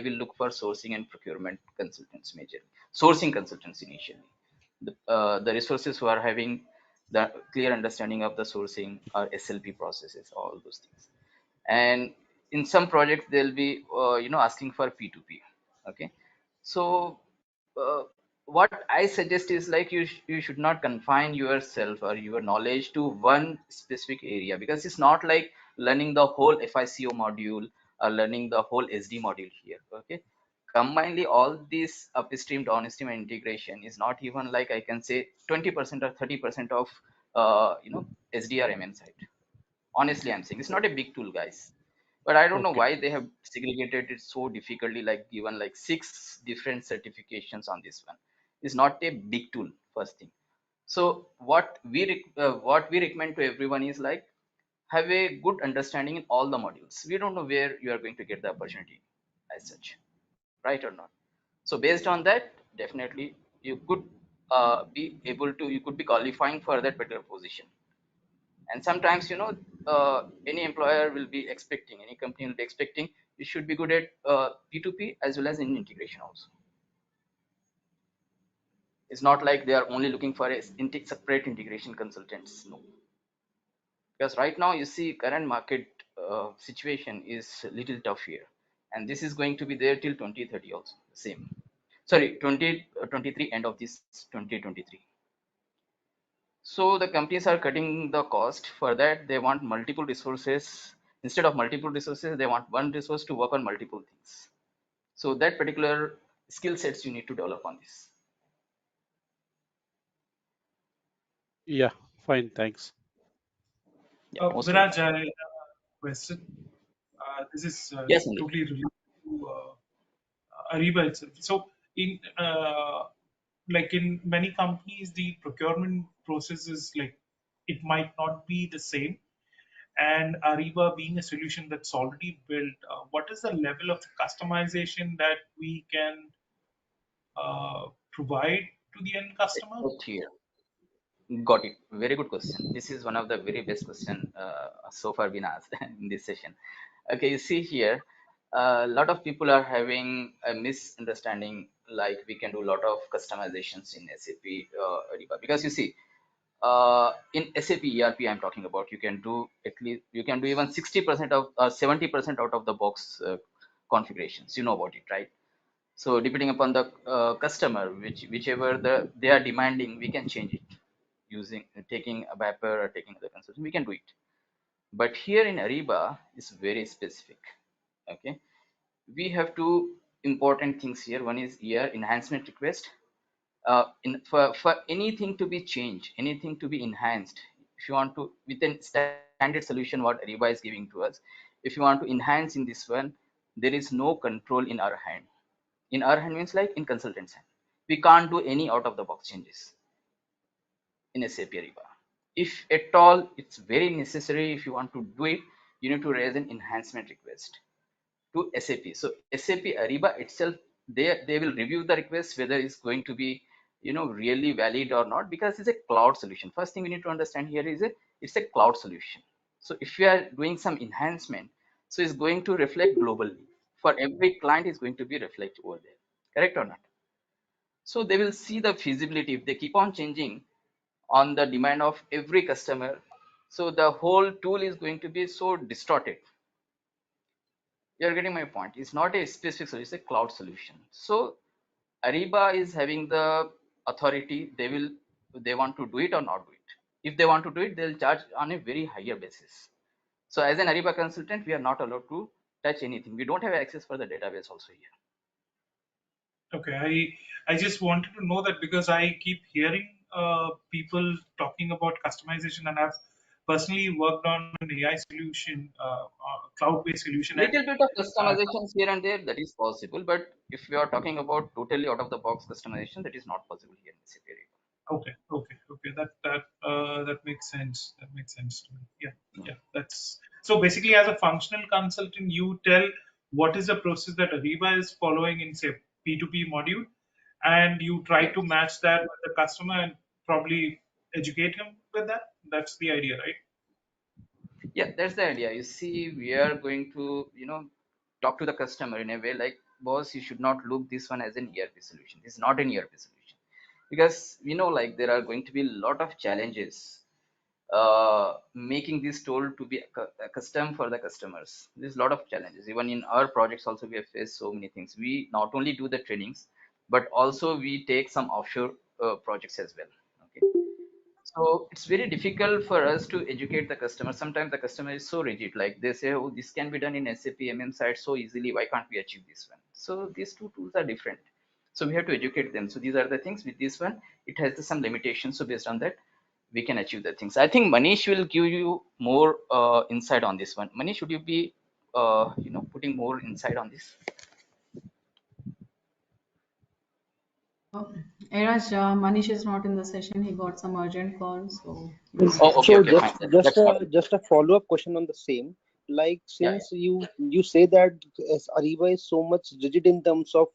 will look for sourcing and procurement consultants majorly, sourcing consultants initially. The resources who are having the clear understanding of the sourcing or SLP processes, all those things. And in some projects they'll be asking for P2P. Okay, so uh, what I suggest is, like, you should not confine yourself or your knowledge to one specific area, because it's not like learning the whole FICO module or learning the whole SD module here. Okay, combinedly all this upstream, downstream, and integration is not even, like, I can say 20% or 30% of SDR MM side. Honestly, I'm saying it's not a big tool, guys. But I don't know Okay. why they have segregated it so difficultly, like given like 6 different certifications on this one. It's not a big tool, first thing. So what we recommend to everyone is, like, have a good understanding in all the modules. We don't know where you are going to get the opportunity as such, right or not? So based on that, definitely you could you could be qualifying for that particular position. And sometimes, any employer will be expecting, any company will be expecting you should be good at P2P as well as in integration also. It's not like they are only looking for a separate integration consultants. No, because right now you see current market situation is a little tough here, and this is going to be there till 2030 also, same. Sorry, 2023, end of this 2023. So the companies are cutting the cost. For that, they want multiple resources Instead of multiple resources, they want one resource to work on multiple things. So that particular skill sets you need to develop on this. Yeah, fine, thanks. Yeah, most welcome. Viraj, I have a question. This is Yes, Sandeep. totally related to Ariba itself. So, in like in many companies, the procurement process is like it might not be the same. And Ariba being a solution that's already built, what is the level of customization that we can provide to the end customer? Right here. Got it. Very good question. This is one of the very best question so far been asked in this session. Okay, you see here, a lot of people are having a misunderstanding like we can do a lot of customizations in SAP Ariba, because you see, in SAP ERP I'm talking about, you can do at least, you can do even 60% of 70% out of the box configurations. You know about it, right? So depending upon the customer, whichever they are demanding, we can change it using taking a Vapor or taking the consultant. We can do it. But here in Ariba is very specific. Okay, we have two important things here. One is here enhancement request. For anything to be changed, anything to be enhanced, if you want to within standard solution what Ariba is giving to us, if you want to enhance in this one, there is no control in our hand. In our hand means like in consultant's hand. We can't do any out of the box changes in SAP Ariba. If at all it's very necessary, if you want to do it, you need to raise an enhancement request to SAP. So SAP Ariba itself, they will review the request whether it's going to be really valid or not, because it's a cloud solution. First thing we need to understand here is it's a cloud solution. So if you are doing some enhancement, so it's going to reflect globally for every client, is going to be reflect over there, correct or not? So they will see the feasibility if they keep on changing on the demand of every customer. So the whole tool is going to be so distorted. You're getting my point. It's not a specific solution, it's a cloud solution. So Ariba is having the authority. They want to do it or not do it. If they want to do it, they'll charge on a very higher basis. So as an Ariba consultant, we are not allowed to touch anything. We don't have access for the database also here. Okay, I just wanted to know that because I keep hearing people talking about customization, and I've personally worked on an AI solution, cloud-based solution, and Little bit of customizations here and there, that is possible, but if we are talking about totally out of the box customization, that is not possible here in SAP Ariba. okay. That makes sense. That makes sense to me. Yeah. That's so basically, as a functional consultant, you tell what is the process that Ariba is following in say P2P module, and you try to match that with the customer and probably educate him with that. That's the idea, right? Yeah, that's the idea. You see, we are going to talk to the customer in a way like, boss, you should not look this one as an ERP solution. This is not an ERP solution, because like there are going to be a lot of challenges making this tool to be a custom for the customers. There's a lot of challenges. Even in our projects also, we have faced so many things. We not only do the trainings, but also we take some offshore projects as well. Okay, so it's very difficult for us to educate the customer. Sometimes the customer is so rigid, like they say, oh, this can be done in SAP side so easily, why can't we achieve this one? So these two tools are different, so we have to educate them. So these are the things. With this one, it has some limitations, so based on that we can achieve the things. I think Manish will give you more insight on this one. Manish, should you be putting more insight on this? Eraj, Manish is not in the session. He got some urgent call, so he Yes. was Oh, okay, So okay, fine. That's fine. just a follow-up question on the same. Like, Yeah, since you say that as Ariba is so much rigid in terms of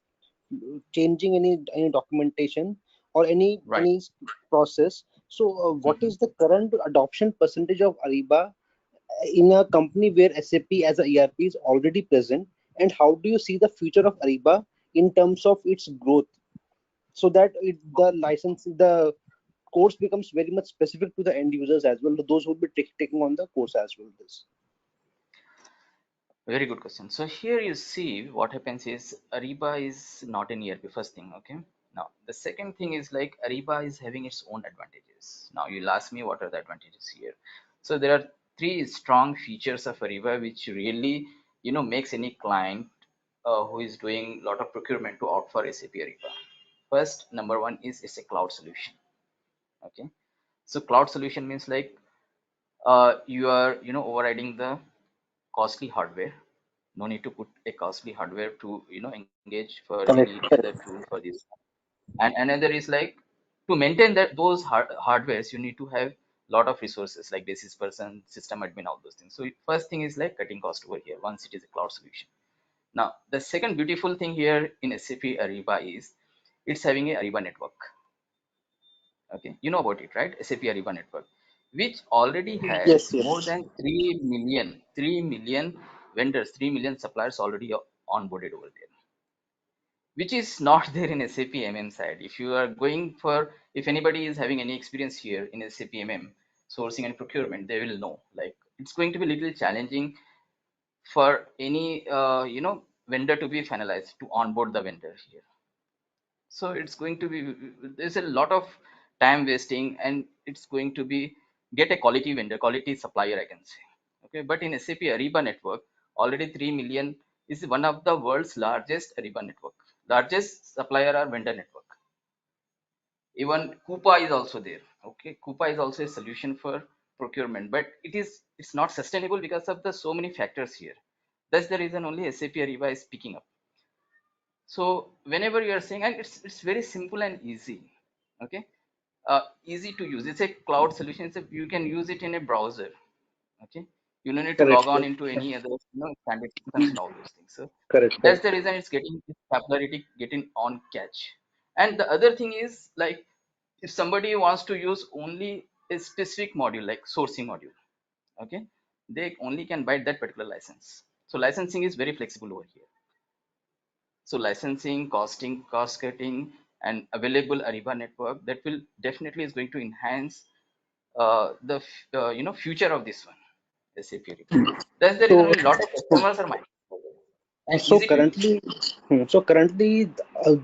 changing any documentation or right. any process, so what Mhm. is the current adoption percentage of Ariba in a company where SAP as a ERP is already present, and how do you see the future of Ariba in terms of its growth, so that the course becomes very much specific to the end users as well, to those who will be taking on the course as well. This. Very good question. So here you see what happens is Ariba is not an ERP, first thing. Okay. Now the second thing is like Ariba is having its own advantages. Now you'll ask me what are the advantages here. So there are three strong features of Ariba, which really, makes any client who is doing a lot of procurement to opt for SAP Ariba. First, number one is it's a cloud solution. Okay, so cloud solution means like you are, overriding the costly hardware. No need to put a costly hardware to, engage for Correct, any correct. other tool for this. And another is like to maintain that those hardwares, you need to have lot of resources like basis person, system admin, all those things. So first thing is like cutting cost over here once it is a cloud solution. Now the second beautiful thing here in SAP Ariba is it's having a Ariba network. Okay, you know about it, right? SAP Ariba Network, which already Yes, has more yes. than 3 million vendors, 3 million suppliers already onboarded over there, which is not there in SAP side. If you are going for, if anybody is having any experience here in SAP sourcing and procurement, they will know like it's going to be a little challenging for any vendor to be finalized to onboard the vendor here. So it's going to be, there's a lot of time wasting, and it's going to be get a quality vendor, quality supplier, I can say. Okay, but in SAP Ariba network, already 3 million is one of the world's largest Ariba network, largest supplier or vendor network. Even 𝐂𝐫𝐤 is also there. Okay, 𝐂𝐫𝐤 is also a solution for procurement, but it's not sustainable because of the so many factors here. That's the reason only SAP Ariba is picking up. So whenever you are saying, and it's very simple and easy. Okay, easy to use. It's a cloud solution. You can use it in a browser. Okay, you don't need to Correct, log on correct. into any other standard systems and all those things. So Correct, that's the correct. reason it's getting its popularity, getting on catch. And the other thing is like if somebody wants to use only a specific module like sourcing module, okay, they only can buy that particular license. So licensing is very flexible over here. So licensing, costing, cost cutting, and available Ariba network, that will definitely is going to enhance the future of this one, SAP Ariba. That's the reason So, only a lot of customers are migrating and so easy to use. currently,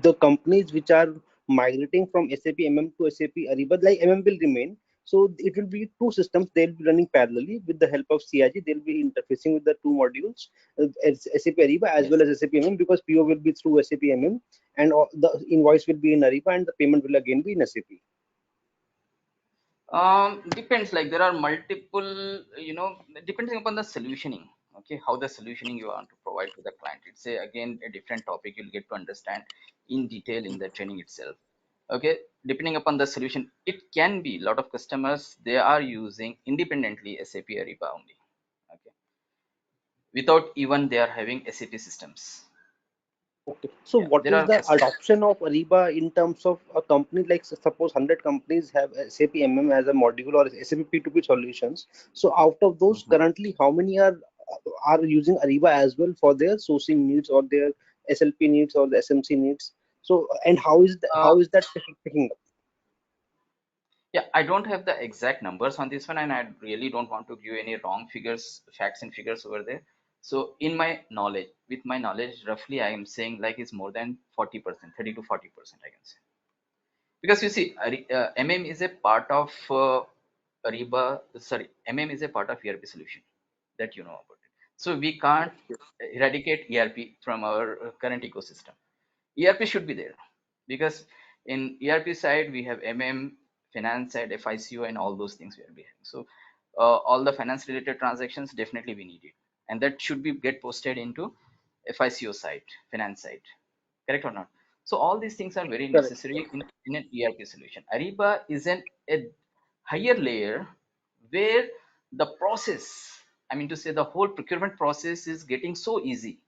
the companies which are migrating from SAP to SAP Ariba, like will remain. So it will be two systems. They'll be running parallelly with the help of CIG. They'll be interfacing with the two modules, SAP Ariba as well Yes. as SAP because PO will be through SAP and the invoice will be in Ariba and the payment will again be in SAP. Depends, like there are multiple, depending upon the solutioning. Okay, how the solutioning you want to provide to the client, it's again a different topic you'll get to understand in detail in the training itself. Okay, depending upon the solution, it can be a lot of customers they are using independently SAP Ariba only. Okay, without even they are having SAP systems. Okay. So Yeah, what there is are the customers. adoption of Ariba in terms of a company like suppose 100 companies have SAP as a module or SAP P2P solutions. So out of those Mhm. currently how many are using Ariba as well for their sourcing needs or their SLP needs or the SMC needs? So and Uh, how is that picking up? Yeah, I don't have the exact numbers on this one, and I really don't want to give any wrong figures, facts and figures over there. So, in my knowledge, with my knowledge, roughly I am saying like it's more than 40%, 30 to 40%, I can say. Because you see, is a part of Ariba, sorry, is a part of ERP solution that you know about it. So, we can't eradicate ERP from our current ecosystem. ERP should be there because in ERP side we have finance side, FICO, and all those things we are behind. So all the finance related transactions definitely we need it, and that should be get posted into FICO side, finance side, correct or not? So all these things are very Correct. necessary in an ERP solution. Ariba is a higher layer where the process, I mean to say the whole procurement process is getting so easy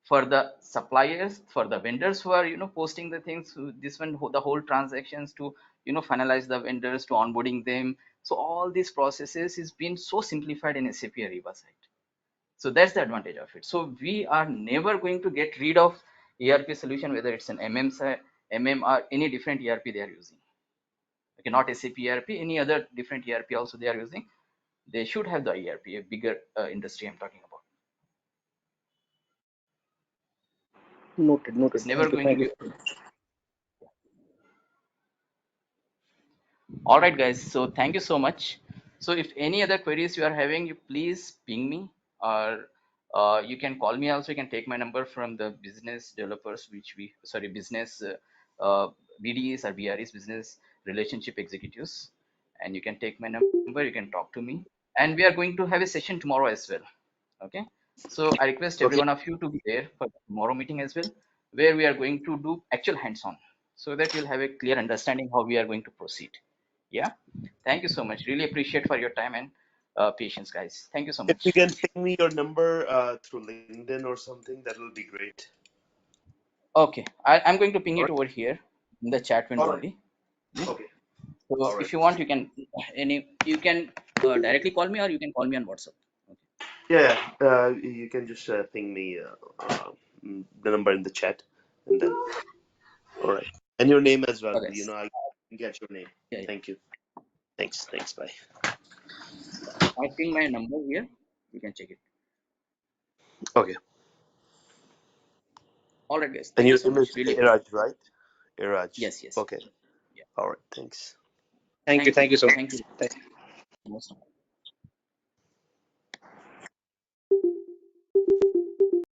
for the suppliers, for the vendors who are posting the things, this one the whole transactions to finalize the vendors to onboarding them. So all these processes is being so simplified in SAP Ariba side. So that's the advantage of it. So we are never going to get rid of ERP solution, whether it's an side, or any different ERP they are using. Okay, not SAP ERP, any other different ERP also they are using. They should have the ERP, a bigger industry I'm talking about. Noted, noted. It's never Thank you, going to thank be. you. All right, guys. So thank you so much. So if any other queries you are having, you please ping me, or you can call me also. You can take my number from the business developers, business BDEs or BREs, business relationship executives, and you can take my number. You can talk to me, and we are going to have a session tomorrow as well. Okay. So I request every Okay. one of you to be there for tomorrow meeting as well, where we are going to do actual hands-on, so that you'll have a clear understanding how we are going to proceed. Yeah. Thank you so much. Really appreciate for your time and patience, guys. Thank you so If you much. can ping me your number through LinkedIn or something, that will be great. Okay. I'm going to ping All it right. over here in the chat window All right. only. Yeah. Okay. So All right. if you want, you can directly call me, or you can call me on WhatsApp. Okay. Yeah. You can just ping me the number in the chat, and then all right. And your name as well. Okay. You know, I can get your name. Yeah, yeah. Thank you. Thanks. Thanks. Bye. I ping my number here. You can check it. Okay. All right, guys. And Thank you your so name is much. Really appreciate. Iraj, right? Iraj. Yes, yes. Okay. Yeah. All right. Thanks. Thank you. Thank you. Thank you so much. Thank you. Thank Most